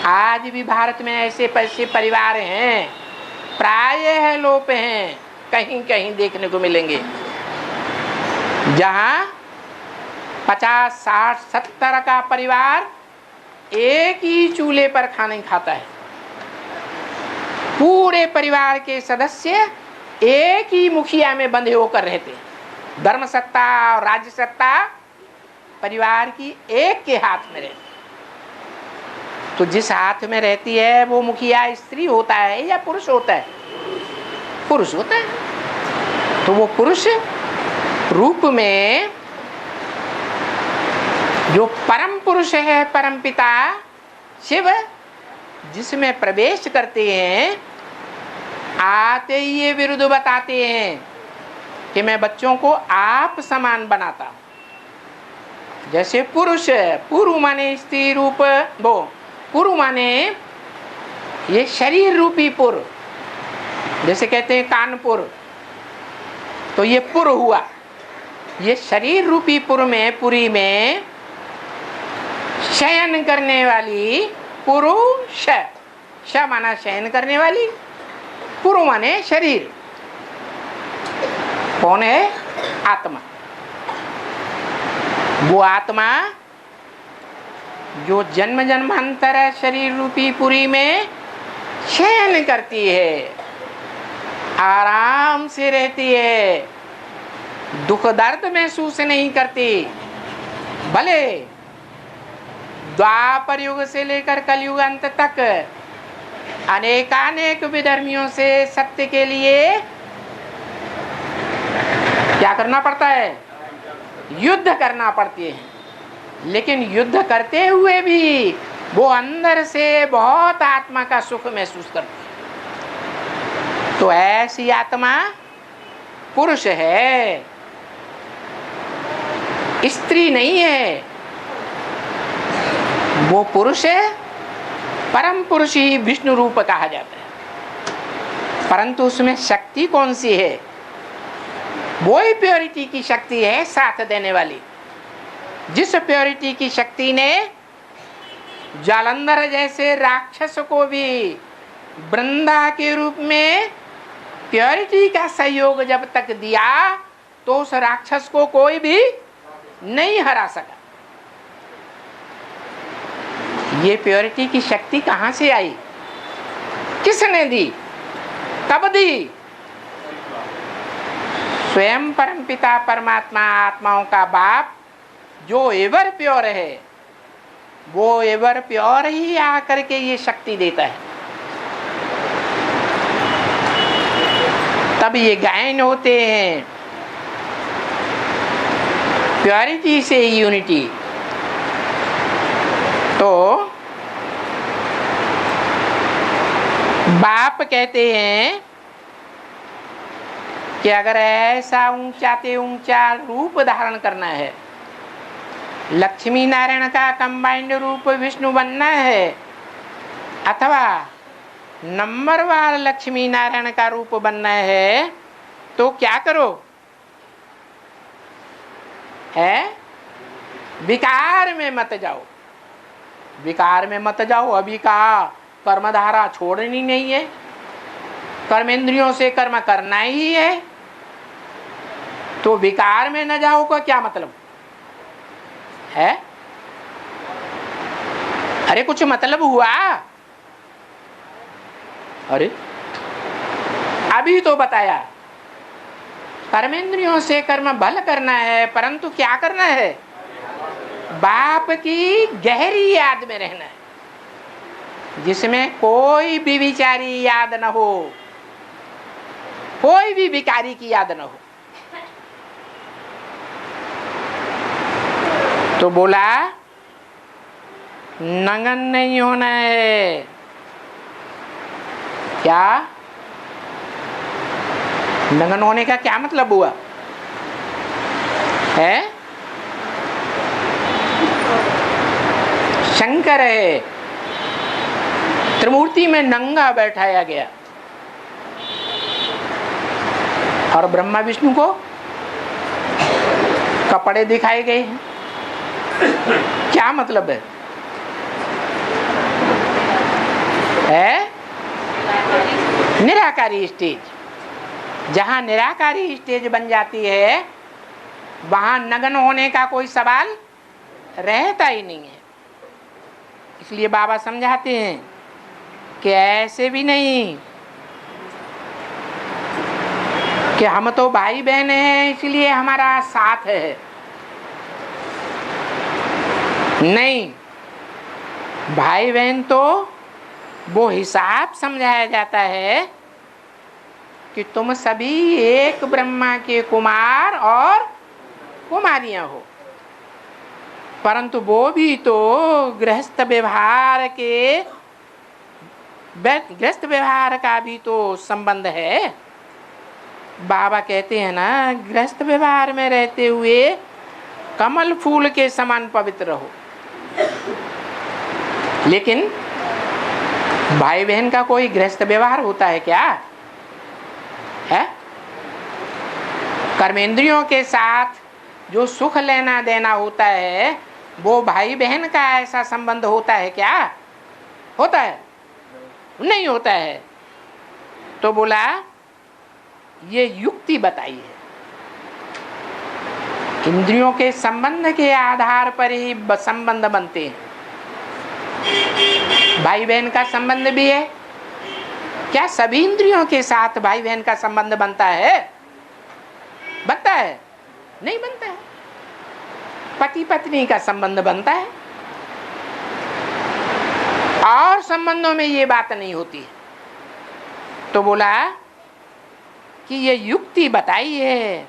आज भी भारत में ऐसे परिवार हैं, प्रायः लोप हैं, कहीं कहीं देखने को मिलेंगे, जहां 50, 60, 70 का परिवार एक ही चूल्हे पर खाना खाता है। पूरे परिवार के सदस्य एक ही मुखिया में बंधे होकर रहते हैं। धर्म सत्ता और राज्य सत्ता परिवार की एक के हाथ में रहती है। तो जिस हाथ में रहती है वो मुखिया स्त्री होता है या पुरुष होता है? पुरुष होता है। तो वो पुरुष रूप में जो परम पुरुष है, परम पिता शिव, जिसमें प्रवेश करते हैं, आते ही ये विरुद्ध बताते हैं कि मैं बच्चों को आप समान बनाता हूं। जैसे पुरुष, पुरु माने स्त्री रूप, वो पुरु माने ये शरीर रूपी पुर, जैसे कहते हैं कानपुर, तो ये पुर हुआ। ये शरीर रूपी पुर में, पुरी में शयन करने वाली पुरुष, श माना शयन करने वाली, पुरु माने शरीर। कौन है? आत्मा। वो आत्मा जो जन्म जन्मांतर शरीर रूपी पुरी में शयन करती है, आराम से रहती है, दुख दर्द महसूस नहीं करती। भले द्वापर युग से लेकर कलयुग अंत तक अनेकानेक विधर्मियों से सत्य के लिए क्या करना पड़ता है? युद्ध करना पड़ती है। लेकिन युद्ध करते हुए भी वो अंदर से बहुत आत्मा का सुख महसूस करती है। तो ऐसी आत्मा पुरुष है, स्त्री नहीं है। वो पुरुष है, परम पुरुष ही विष्णु रूप कहा जाता है। परंतु उसमें शक्ति कौन सी है? वो ही प्योरिटी की शक्ति है, साथ देने वाली। जिस प्योरिटी की शक्ति ने जालंधर जैसे राक्षस को भी वृंदा के रूप में प्योरिटी का सहयोग जब तक दिया, तो उस राक्षस को कोई भी नहीं हरा सका। ये प्योरिटी की शक्ति कहां से आई? किसने दी? कब दी? स्वयं परमपिता परमात्मा, आत्माओं का बाप, जो एवर प्योर है, वो एवर प्योर ही आकर के ये शक्ति देता है। तब ये गायन होते हैं प्योरिटी से यूनिटी। तो बाप कहते हैं कि अगर ऐसा ऊंचा ते ऊंचा रूप धारण करना है, लक्ष्मी नारायण का कंबाइंड रूप विष्णु बनना है, अथवा नंबरवार लक्ष्मी नारायण का रूप बनना है, तो क्या करो? है विकार में मत जाओ। विकार में मत जाओ। अभी कहा कर्मधारा छोड़नी नहीं है, कर्मेंद्रियों से कर्म करना ही है, तो विकार में न जाओ का क्या मतलब है? अरे कुछ मतलब हुआ? अरे अभी तो बताया कर्मेंद्रियों से कर्म भल करना है, परंतु क्या करना है? बाप की गहरी याद में रहना है, जिसमें कोई भी विचारी याद न हो, कोई भी विकारी की याद न हो। तो बोला नंगन नहीं होना है। क्या नंगन होने का क्या मतलब हुआ है? शंकर है, त्रिमूर्ति में नंगा बैठाया गया, और ब्रह्मा विष्णु को कपड़े दिखाए गए हैं। क्या मतलब है? निराकारी स्टेज। जहां निराकारी स्टेज बन जाती है, वहां नग्न होने का कोई सवाल रहता ही नहीं है। इसलिए बाबा समझाते हैं कि ऐसे भी नहीं कि हम तो भाई बहन हैं इसलिए हमारा साथ है। नहीं, भाई बहन तो वो हिसाब समझाया जाता है कि तुम सभी एक ब्रह्मा के कुमार और कुमारियां हो, परंतु वो भी तो गृहस्थ व्यवहार का भी तो संबंध है। बाबा कहते हैं ना, गृहस्थ व्यवहार में रहते हुए कमल फूल के समान पवित्र रहो। लेकिन भाई बहन का कोई गृहस्थ व्यवहार होता है क्या? है? कर्मेंद्रियों के साथ जो सुख लेना देना होता है, वो भाई बहन का ऐसा संबंध होता है क्या? होता है? नहीं होता है। तो बोला ये युक्ति बताई है। इंद्रियों के संबंध के आधार पर ही संबंध बनते हैं। भाई बहन का संबंध भी है। क्या सभी इंद्रियों के साथ भाई बहन का संबंध बनता है? बनता है? नहीं बनता है। पति पत्नी का संबंध बनता है, और संबंधों में ये बात नहीं होती है। तो बोला कि ये युक्ति बताई है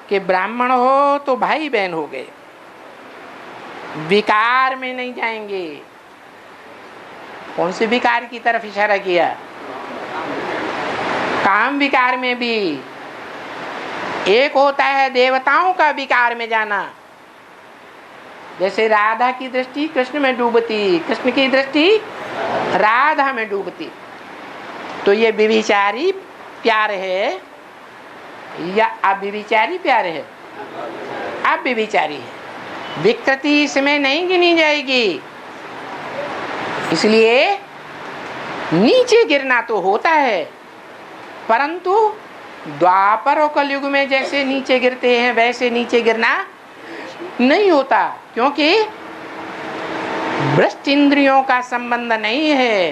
कि ब्राह्मण हो तो भाई बहन हो गए, विकार में नहीं जाएंगे। कौन से विकार की तरफ इशारा किया? काम विकार में भी। एक होता है देवताओं का विकार में जाना, जैसे राधा की दृष्टि कृष्ण में डूबती, कृष्ण की दृष्टि राधा में डूबती। तो ये व्यभिचारी प्यार है या अव्यभिचारी प्यार है? अव्यभिचारी है। विकृति इसमें नहीं गिनी जाएगी। इसलिए नीचे गिरना तो होता है, परंतु द्वापर और कलयुग में जैसे नीचे गिरते हैं वैसे नीचे गिरना नहीं होता, क्योंकि भ्रष्ट इंद्रियों का संबंध नहीं है।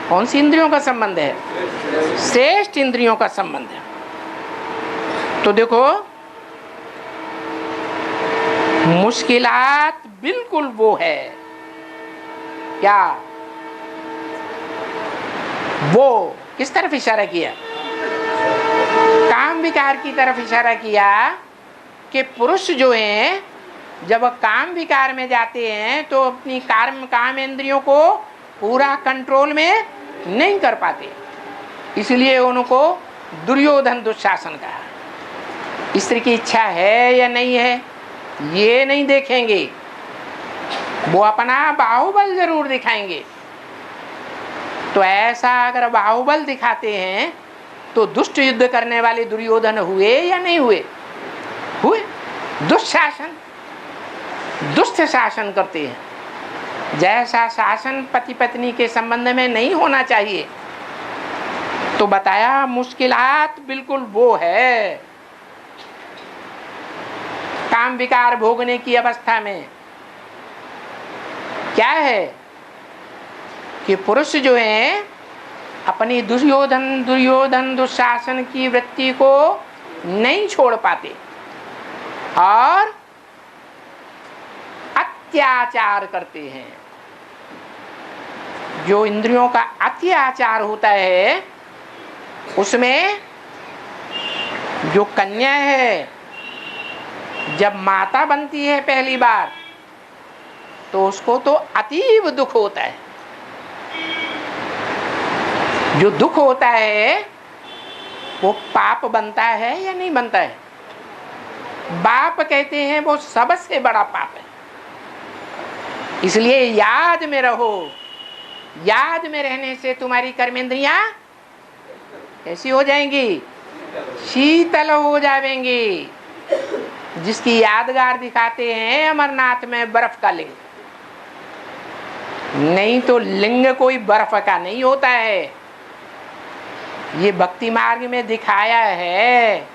कौन सी इंद्रियों का संबंध है? श्रेष्ठ इंद्रियों का संबंध है। तो देखो, मुश्किलात बिल्कुल वो है क्या? वो किस तरफ इशारा किया? काम विकार की तरफ इशारा किया कि पुरुष जो हैं जब काम विकार में जाते हैं तो अपनी काम इंद्रियों को पूरा कंट्रोल में नहीं कर पाते, इसलिए उनको दुर्योधन दुशासन कहा। स्त्री की इच्छा है या नहीं है ये नहीं देखेंगे, वो अपना बाहुबल जरूर दिखाएंगे। तो ऐसा अगर बाहुबल दिखाते हैं तो दुष्ट युद्ध करने वाले दुर्योधन हुए या नहीं हुए? हुए। दुशासन, दुष्ट शासन करते हैं। जैसा शासन पति पत्नी के संबंध में नहीं होना चाहिए। तो बताया मुश्किलात बिल्कुल वो है काम विकार भोगने की अवस्था में। क्या है कि पुरुष जो है अपनी दुर्योधन दुशासन की वृत्ति को नहीं छोड़ पाते और अत्याचार करते हैं। जो इंद्रियों का अत्याचार होता है उसमें जो कन्या है जब माता बनती है पहली बार तो उसको तो अतीव दुख होता है। जो दुख होता है वो पाप बनता है या नहीं बनता है? बाप कहते हैं वो सबसे बड़ा पाप है। इसलिए याद में रहो। याद में रहने से तुम्हारी कर्मेंद्रियां कैसी हो जाएंगी? शीतल हो जाएंगी। जिसकी यादगार दिखाते हैं अमरनाथ में बर्फ का लिंग, नहीं तो लिंग कोई बर्फ का नहीं होता है। ये भक्ति मार्ग में दिखाया है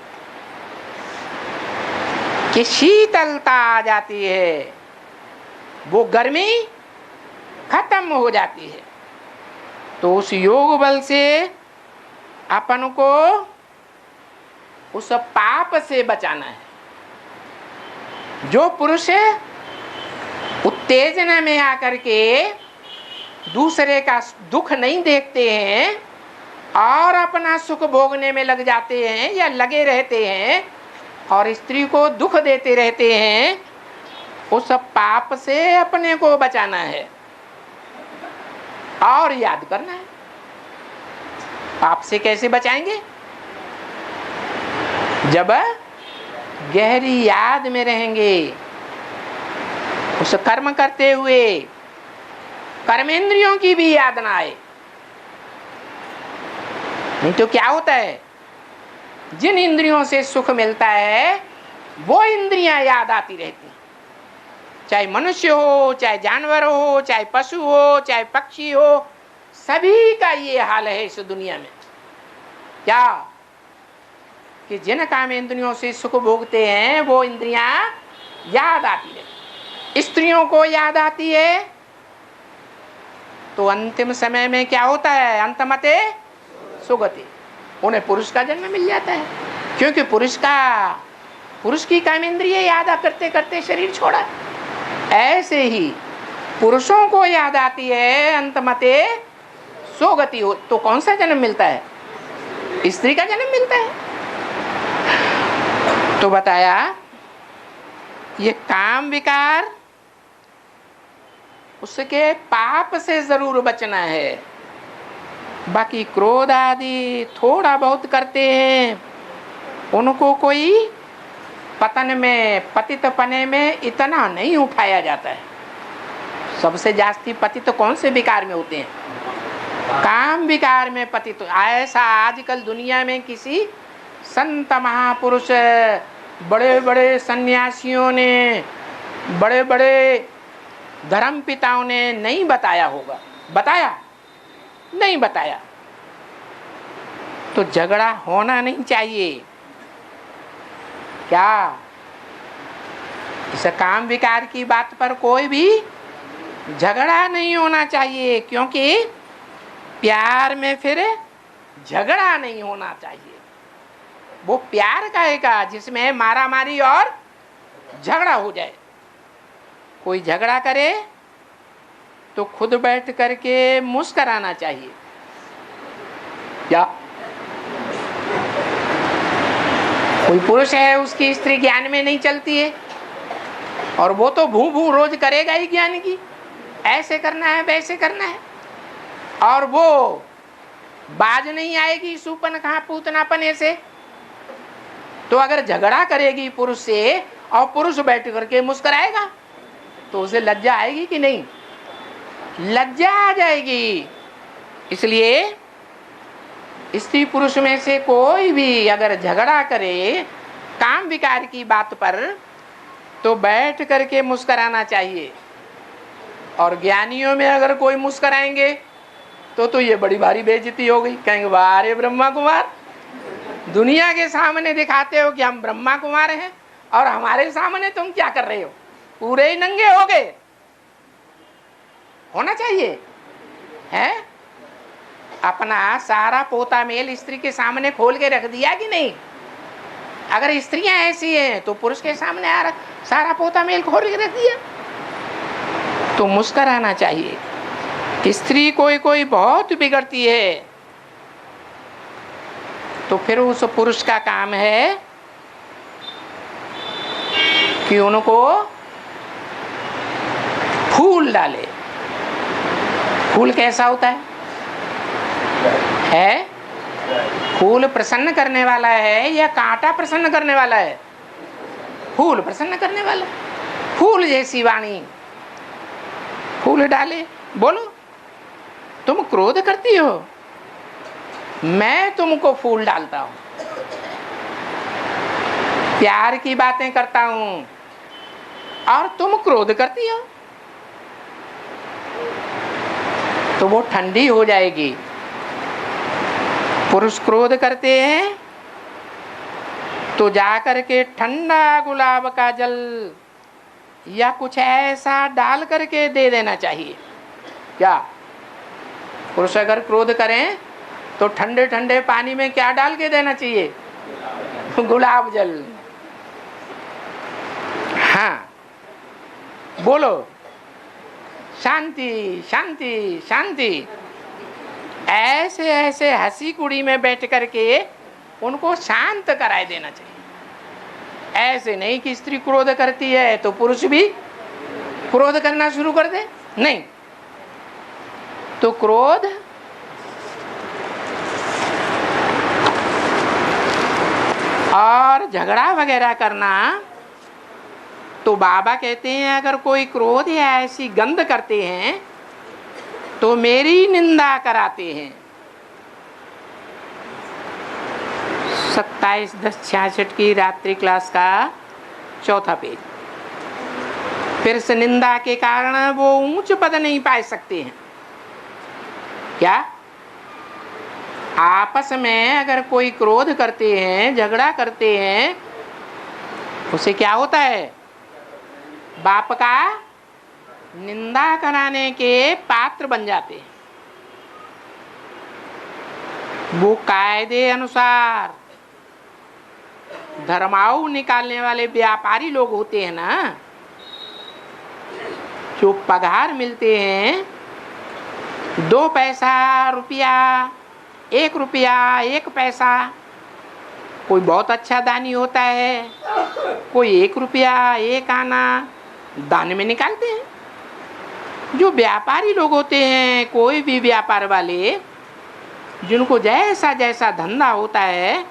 कि शीतलता आ जाती है, वो गर्मी खत्म हो जाती है। तो उस योग बल से अपन को उस पाप से बचाना है। जो पुरुष उत्तेजना में आकर के दूसरे का दुख नहीं देखते हैं और अपना सुख भोगने में लग जाते हैं या लगे रहते हैं और स्त्री को दुख देते रहते हैं, उस पाप से अपने को बचाना है और याद करना है। पाप से कैसे बचाएंगे? जब गहरी याद में रहेंगे, उस कर्म करते हुए कर्मेंद्रियों की भी याद ना आए। नहीं तो क्या होता है, जिन इंद्रियों से सुख मिलता है वो इंद्रियां याद आती रहती हैं। चाहे मनुष्य हो, चाहे जानवर हो, चाहे पशु हो, चाहे पक्षी हो, सभी का ये हाल है इस दुनिया में। क्या कि जिन काम इंद्रियों से सुख भोगते हैं वो इंद्रियां याद आती है। स्त्रियों को याद आती है तो अंतिम समय में क्या होता है, अंतमते सुगति, उन्हें पुरुष का जन्म मिल जाता है। क्योंकि पुरुष की काम इंद्रिय याद करते करते शरीर छोड़ा। ऐसे ही पुरुषों को याद आती है अंतमते सुगति हो, तो कौन सा जन्म मिलता है, स्त्री का जन्म मिलता है। तो बताया ये काम विकार, उसके पाप से जरूर बचना है। बाकी क्रोध आदि थोड़ा बहुत करते हैं, उनको कोई पतन में, पतित पने में इतना नहीं उठाया जाता है। सबसे जास्ती पतित कौन से विकार में होते हैं, काम विकार में पतित। ऐसा आजकल दुनिया में किसी संत महापुरुष, बड़े बड़े सन्यासियों ने, बड़े बड़े धर्म पिताओं ने नहीं बताया होगा। बताया? नहीं बताया। तो झगड़ा होना नहीं चाहिए। क्या इस काम विकार की बात पर कोई भी झगड़ा नहीं होना चाहिए, क्योंकि प्यार में फिर झगड़ा नहीं होना चाहिए। वो प्यार कहेगा जिसमें मारा मारी और झगड़ा हो जाए। कोई झगड़ा करे तो खुद बैठ करके मुस्कराना चाहिए। क्या कोई पुरुष है उसकी स्त्री ज्ञान में नहीं चलती है और वो तो भू भू रोज करेगा ही ज्ञान की, ऐसे करना है वैसे करना है, और वो बाज नहीं आएगी सुपन कहाँ पूतनापन ऐसे। तो अगर झगड़ा करेगी पुरुष से और पुरुष बैठ करके मुस्कराएगा तो उसे लज्जा आएगी कि नहीं, लज्जा आ जाएगी। इसलिए स्त्री पुरुष में से कोई भी अगर झगड़ा करे काम विकार की बात पर तो बैठ करके मुस्कराना चाहिए। और ज्ञानियों में अगर कोई मुस्कराएंगे तो ये बड़ी भारी बेइज्जती हो गई। कहेंगे वाह रे ब्रह्मा कुमार, दुनिया के सामने दिखाते हो कि हम ब्रह्मा कुमार हैं और हमारे सामने तुम क्या कर रहे हो, पूरे ही नंगे हो गए। होना चाहिए है, अपना सारा पोता मेल स्त्री के सामने खोल के रख दिया कि नहीं। अगर स्त्रियां ऐसी हैं तो पुरुष के सामने सारा पोता मेल खोल के रख दिया। तो मुस्कराना चाहिए। स्त्री कोई बहुत बिगड़ती है तो फिर उस पुरुष का काम है कि उनको फूल डाले। फूल कैसा होता है? फूल प्रसन्न करने वाला है या कांटा प्रसन्न करने वाला है? फूल प्रसन्न करने वाला। फूल जैसी वाणी, फूल डाले। बोलो तुम क्रोध करती हो, मैं तुमको फूल डालता हूं। प्यार की बातें करता हूं और तुम क्रोध करती हो तो वो ठंडी हो जाएगी। पुरुष क्रोध करते हैं तो जाकर के ठंडा गुलाब का जल या कुछ ऐसा डाल करके दे देना चाहिए। क्या पुरुष अगर क्रोध करें तो ठंडे ठंडे पानी में क्या डाल के देना चाहिए? गुलाब जल। हाँ बोलो, शांति शांति शांति। ऐसे ऐसे हंसी कुड़ी में बैठ करके उनको शांत कराए देना चाहिए। ऐसे नहीं कि स्त्री क्रोध करती है तो पुरुष भी क्रोध करना शुरू कर दे। नहीं, तो क्रोध और झगड़ा वगैरह करना, तो बाबा कहते हैं अगर कोई क्रोध या ऐसी गंध करते हैं तो मेरी निंदा कराते हैं। 27/10/66 की रात्रि क्लास का 4था पेज। फिर से निंदा के कारण वो ऊंच पद नहीं पा सकते हैं। क्या आपस में अगर कोई क्रोध करते हैं, झगड़ा करते हैं, उसे क्या होता है? बाप का निंदा कराने के पात्र बन जाते हैं। वो कायदे अनुसार धर्माऊ निकालने वाले व्यापारी लोग होते हैं ना, जो पगार मिलते हैं 2 पैसा, रुपया, 1 रुपया, 1 पैसा। कोई बहुत अच्छा दानी होता है, कोई 1 रुपया, 1 आना दान में निकालते हैं। जो व्यापारी लोग होते हैं, कोई भी व्यापार वाले, जिनको जैसा जैसा धंधा होता है,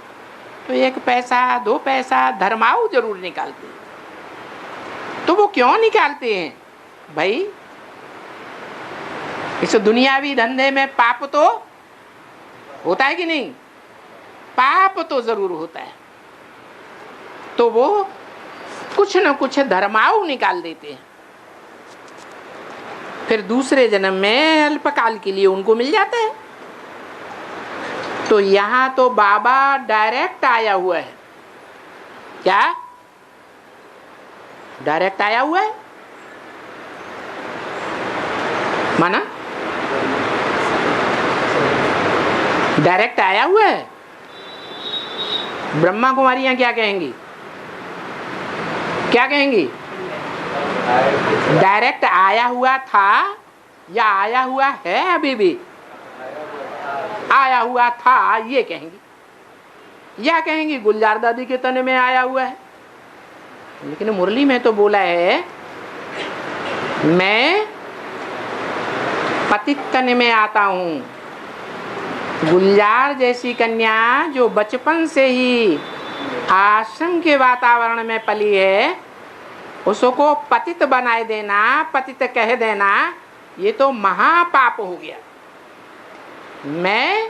तो 1 पैसा, 2 पैसा धर्माऊ जरूर निकालते हैं। तो वो क्यों निकालते हैं भाई? इस दुनियावी धंधे में पाप तो होता है कि नहीं? पाप तो जरूर होता है। तो वो कुछ न कुछ धर्माऊ निकाल देते हैं, फिर दूसरे जन्म में अल्पकाल के लिए उनको मिल जाता है। तो यहां तो बाबा डायरेक्ट आया हुआ है। क्या डायरेक्ट आया हुआ है? माना डायरेक्ट आया हुआ है। ब्रह्मा कुमारियां क्या कहेंगी? क्या कहेंगी? डायरेक्ट आया हुआ था या आया हुआ है? अभी भी आया हुआ था ये कहेंगी, या कहेंगी गुलजार दादी के तन में आया हुआ है। लेकिन मुरली में तो बोला है मैं पतित तन में आता हूं। गुलजार जैसी कन्या जो बचपन से ही आश्रम के वातावरण में पली है, उसको पतित बनाए देना, पतित कह देना, ये तो महापाप हो गया। मैं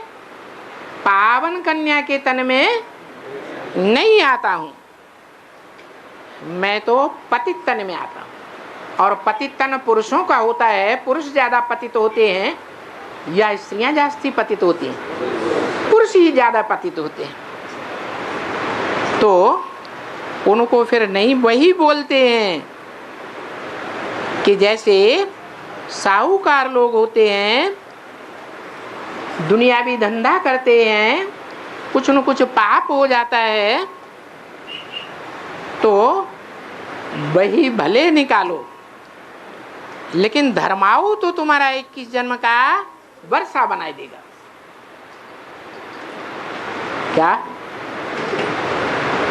पावन कन्या के तन में नहीं आता हूं, मैं तो पतित तन में आता हूं। और पतित तन पुरुषों का होता है। पुरुष ज्यादा पतित होते हैं या स्त्रियां जास्ती पतित होती हैं? पुरुष ही ज्यादा पतित होते हैं। तो उनको फिर नहीं वही बोलते हैं कि जैसे साहूकार लोग होते हैं, दुनियावी धंधा करते हैं, कुछ न कुछ पाप हो जाता है, तो वही भले निकालो, लेकिन धर्माऊ तो तुम्हारा 21 जन्म का वर्षा बनाए देगा। क्या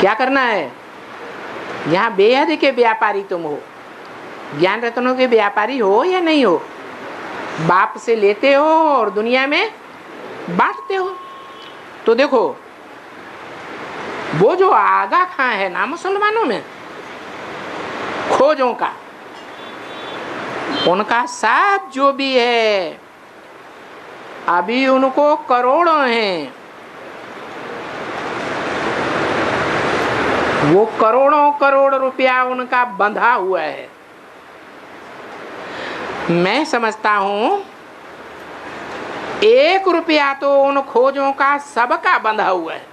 क्या करना है? यहाँ बेहद के व्यापारी तुम हो, ज्ञान रत्नों के व्यापारी हो या नहीं हो? बाप से लेते हो और दुनिया में बांटते हो। तो देखो वो जो आगा खां है ना मुसलमानों में, खोजों का, उनका सब जो भी है, अभी उनको करोड़ों हैं। वो करोड़ों करोड़ रुपया उनका बंधा हुआ है। मैं समझता हूं 1 रुपया तो उन खोजों का सबका बंधा हुआ है।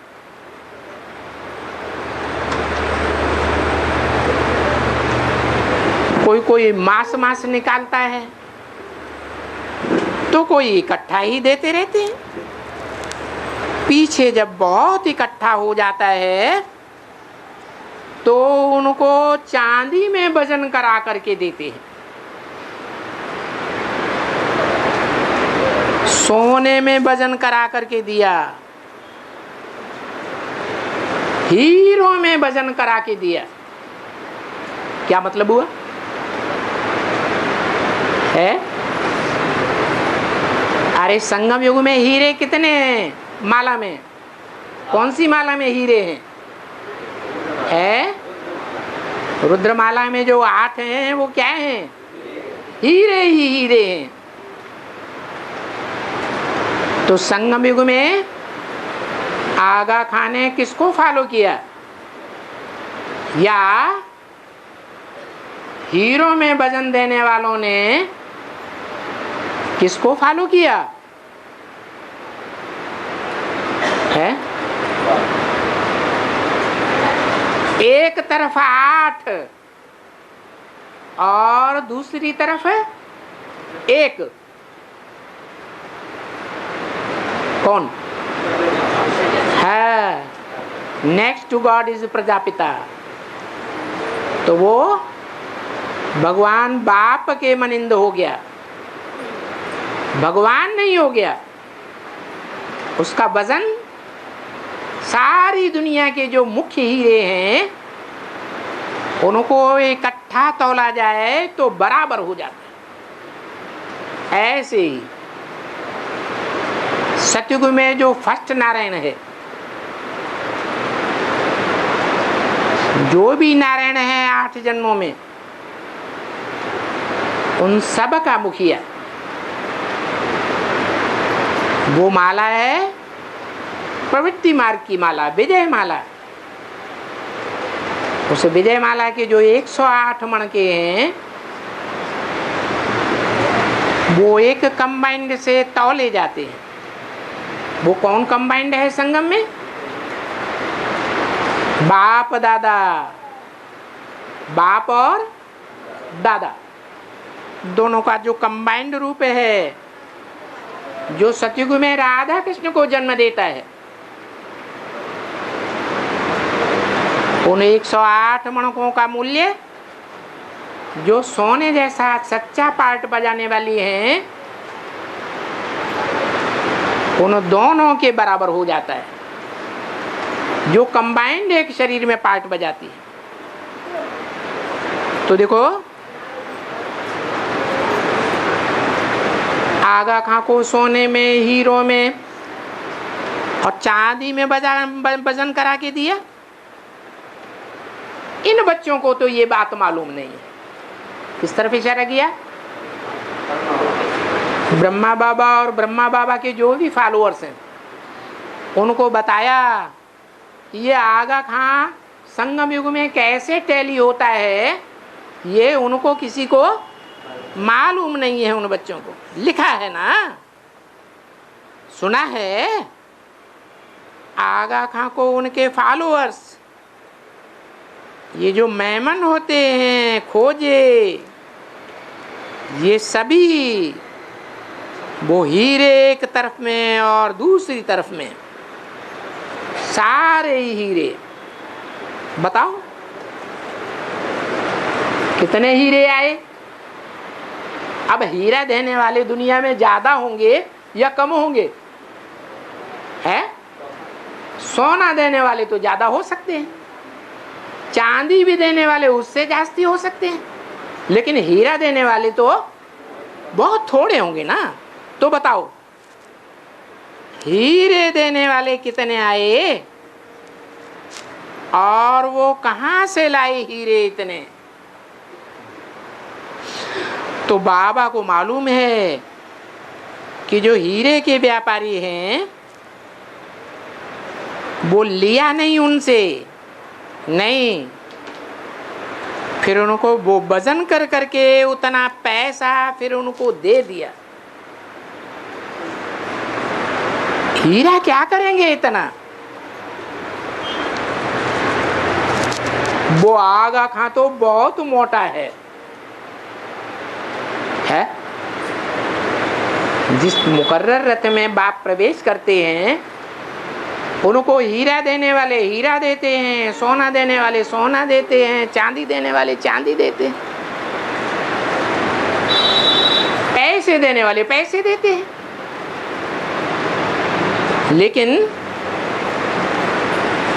कोई कोई मास निकालता है, तो कोई इकट्ठा ही देते रहते हैं। पीछे जब बहुत इकट्ठा हो जाता है तो उनको चांदी में वजन करा करके देते हैं। सोने में वजन करा करके दिया, हीरो में वजन करा के दिया। क्या मतलब हुआ है? अरे संगम युग में हीरे कितने हैं? माला में कौन सी माला में हीरे हैं? है? रुद्रमाला में जो 8 हैं वो क्या हैं? हीरे ही हीरे हैं। तो संगम युग में आगा खान ने किसको फॉलो किया? या हीरो में वजन देने वालों ने किसको फॉलो किया है? एक तरफ 8 और दूसरी तरफ 1। कौन है? Next to God is Prajapita. तो वो भगवान बाप के मनिंद हो गया, भगवान नहीं हो गया। उसका वजन सारी दुनिया के जो मुख्य हीरे हैं उनको इकट्ठा तौला जाए तो बराबर हो जाता है। ऐसे ही सतयुग में जो फर्स्ट नारायण है, जो भी नारायण है 8 जन्मों में, उन सब का मुखिया वो माला है प्रवृत्ति मार्ग की माला, विजय माला। उस विजय माला के जो 108 मण के हैं वो एक कंबाइंड से तौले जाते हैं। वो कौन कंबाइंड है संगम में? बाप दादा, बाप और दादा दोनों का जो कंबाइंड रूप है, जो सतयुग में राधा कृष्ण को जन्म देता है, उन 108 मणकों का मूल्य जो सोने जैसा सच्चा पार्ट बजाने वाली हैं, उन दोनों के बराबर हो जाता है, जो कंबाइंड एक शरीर में पार्ट बजाती है। तो देखो आगा खां को सोने में, हीरो में और चांदी में वजन करा के दिया। इन बच्चों को तो ये बात मालूम नहीं है। किस तरफ इशारा किया? ब्रह्मा बाबा और ब्रह्मा बाबा के जो भी फॉलोअर्स हैं उनको बताया कि ये आगा खां संगम युग में कैसे टैली होता है, ये उनको किसी को मालूम नहीं है। उन बच्चों को लिखा है ना, सुना है। आगा खां को उनके फॉलोअर्स, ये जो मेमन होते हैं खोजे, ये सभी वो हीरे एक तरफ में और दूसरी तरफ में सारे हीरे। बताओ कितने हीरे आए? अब हीरा देने वाले दुनिया में ज्यादा होंगे या कम होंगे? है? सोना देने वाले तो ज्यादा हो सकते हैं, चांदी भी देने वाले उससे जास्ती हो सकते हैं, लेकिन हीरा देने वाले तो बहुत थोड़े होंगे ना। तो बताओ हीरे देने वाले कितने आए और वो कहां से लाए हीरे इतने? तो बाबा को मालूम है कि जो हीरे के व्यापारी हैं वो लिया नहीं उनसे, नहीं, फिर उनको वो वजन कर करके उतना पैसा फिर उनको दे दिया। हीरा क्या करेंगे इतना? वो आगा खां तो बहुत मोटा है। जिस मुकर्रर रथ में बाप प्रवेश करते हैं उनको हीरा देने वाले हीरा देते हैं, सोना देने वाले सोना देते हैं, चांदी देने वाले चांदी देते हैं, पैसे देने वाले पैसे देते हैं। लेकिन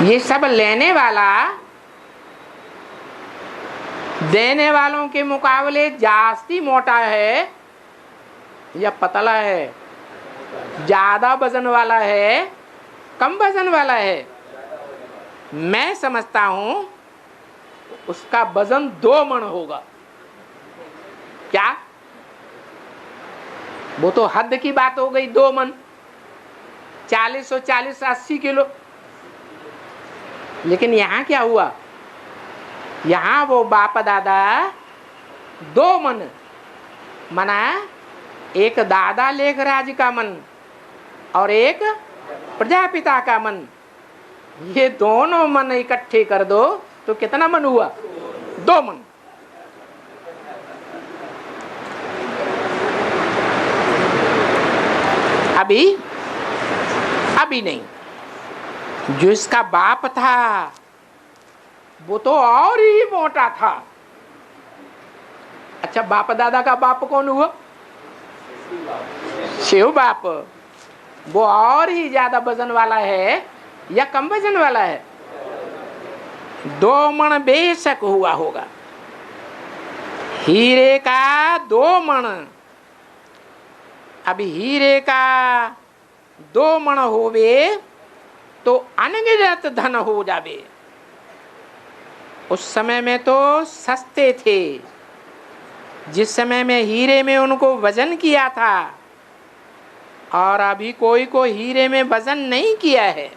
ये सब लेने वाला देने वालों के मुकाबले जास्ती मोटा है या पतला है? ज्यादा वजन वाला है कम वजन वाला है? मैं समझता हूं उसका वजन 2 मन होगा। क्या? वो तो हद की बात हो गई, 2 मन, 40 और 40 80 किलो। लेकिन यहाँ क्या हुआ, यहाँ वो बाप दादा 2 मन मना, एक दादा लेखराज का मन और एक प्रजापिता का मन, ये दोनों मन इकट्ठे कर दो तो कितना मन हुआ? 2 मन। अभी नहीं, जो इसका बाप था वो तो और ही मोटा था। अच्छा, बाप दादा का बाप कौन हुआ? शिव बाप। वो और ही ज्यादा वजन वाला है या कम वजन वाला है? 2 मन बेशक हुआ होगा। हीरे का 2 मन। अब हीरे का 2 मन होवे तो अनगिनत धन हो जावे। उस समय में तो सस्ते थे, जिस समय में हीरे में उनको वजन किया था, और अभी कोई को हीरे में वजन नहीं किया है।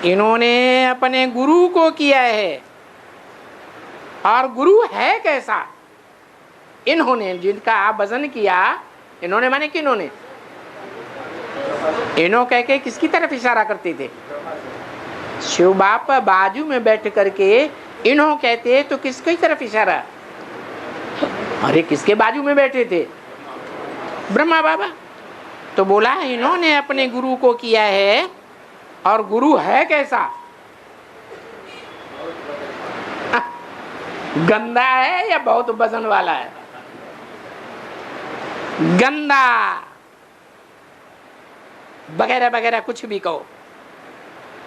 इन्होंने अपने गुरु को किया है, और गुरु है कैसा? इन्होंने जिनका वजन किया, इन्होंने माने किन्होंने? इन्हों कह के किसकी तरफ इशारा करते थे? शिव बाप बाजू में बैठ करके इन्हों कहते तो किसकी तरफ इशारा? अरे किसके बाजू में बैठे थे? ब्रह्मा बाबा। तो बोला इन्होंने अपने गुरु को किया है, और गुरु है कैसा? गंदा है या बहुत वजन वाला है? गंदा वगैरह वगैरह कुछ भी कहो,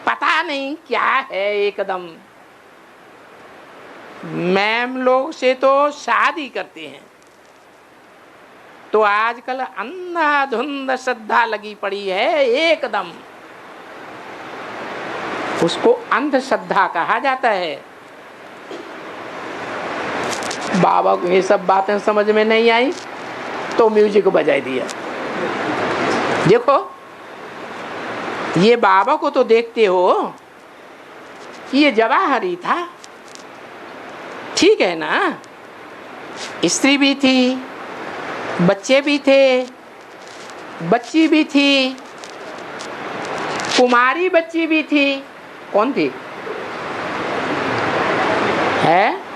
पता नहीं क्या है एकदम। मैम लोग से तो शादी करते हैं तो आजकल अंधाधुंध श्रद्धा लगी पड़ी है एकदम, उसको अंधश्रद्धा कहा जाता है। बाबा को ये सब बातें समझ में नहीं आई तो म्यूजिक बजाई दिया। देखो, ये बाबा को तो देखते हो, ये जवाहरी था, ठीक है ना? स्त्री भी थी, बच्चे भी थे, बच्ची भी थी, कुमारी बच्ची भी थी। कौन थी? है?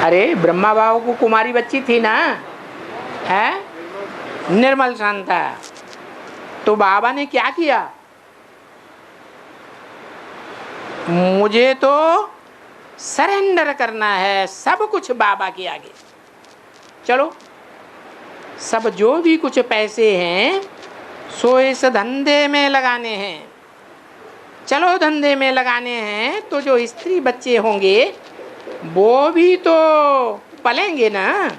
अरे ब्रह्मा बाबा को कुमारी बच्ची थी ना, है? निर्मल शांता। तो बाबा ने क्या किया? मुझे तो सरेंडर करना है सब कुछ बाबा के आगे। चलो, सब जो भी कुछ पैसे हैं सो इस धंधे में लगाने हैं। चलो, धंधे में लगाने हैं तो जो स्त्री बच्चे होंगे वो भी तो पलेंगे ना,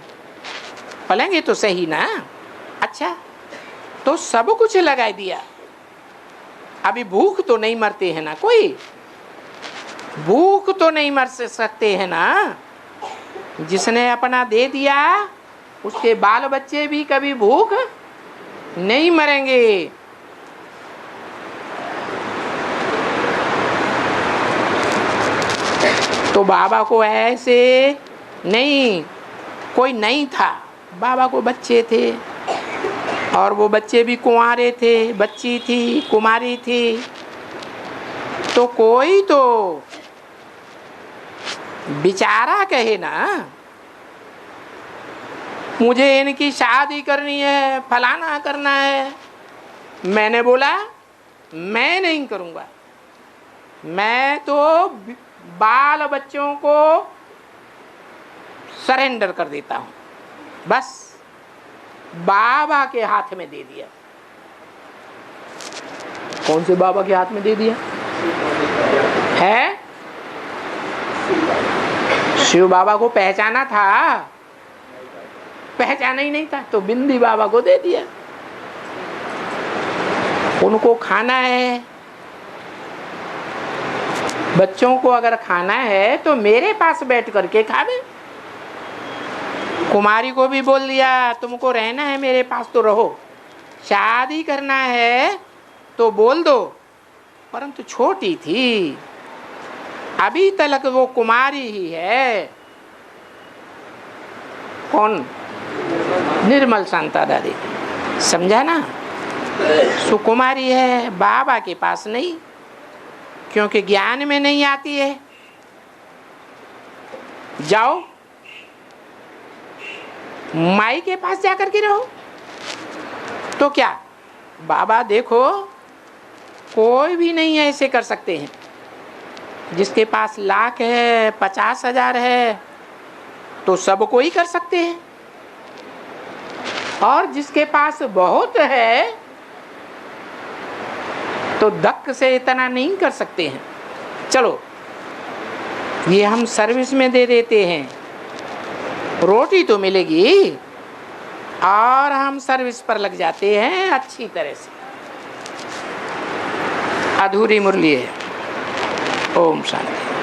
पलेंगे तो सही ना। अच्छा, तो सब कुछ लगा दिया। अभी भूख तो नहीं मरते हैं ना, कोई भूख तो नहीं मर सकते हैं ना। जिसने अपना दे दिया उसके बाल बच्चे भी कभी भूख नहीं मरेंगे। तो बाबा को ऐसे नहीं, कोई नहीं था, बाबा को बच्चे थे, और वो बच्चे भी कुंवारे थे, बच्ची थी, कुमारी थी। तो कोई तो बेचारा कहे ना मुझे इनकी शादी करनी है, फलाना करना है। मैंने बोला मैं नहीं करूँगा, मैं तो बाल बच्चों को सरेंडर कर देता हूँ, बस बाबा के हाथ में दे दिया। कौन से बाबा के हाथ में दे दिया है? शिव बाबा को पहचाना था? पहचाना ही नहीं था तो बिंदी बाबा को दे दिया। उनको खाना है, बच्चों को अगर खाना है तो मेरे पास बैठ करके खावे। कुमारी को भी बोल दिया तुमको रहना है मेरे पास तो रहो, शादी करना है तो बोल दो, परंतु छोटी थी, अभी तक वो कुमारी ही है। कौन? निर्मल शांता दादी, समझा ना? सुकुमारी है, बाबा के पास नहीं, क्योंकि ज्ञान में नहीं आती है। जाओ माई के पास जाकर के रहो। तो क्या बाबा देखो कोई भी नहीं ऐसे कर सकते हैं। जिसके पास लाख है, 50,000 है, तो सब कोई कर सकते हैं, और जिसके पास बहुत है तो धक से इतना नहीं कर सकते हैं। चलो ये हम सर्विस में दे देते हैं, रोटी तो मिलेगी, और हम सर्विस पर लग जाते हैं अच्छी तरह से। अधूरी मुरली है। ओम शांति।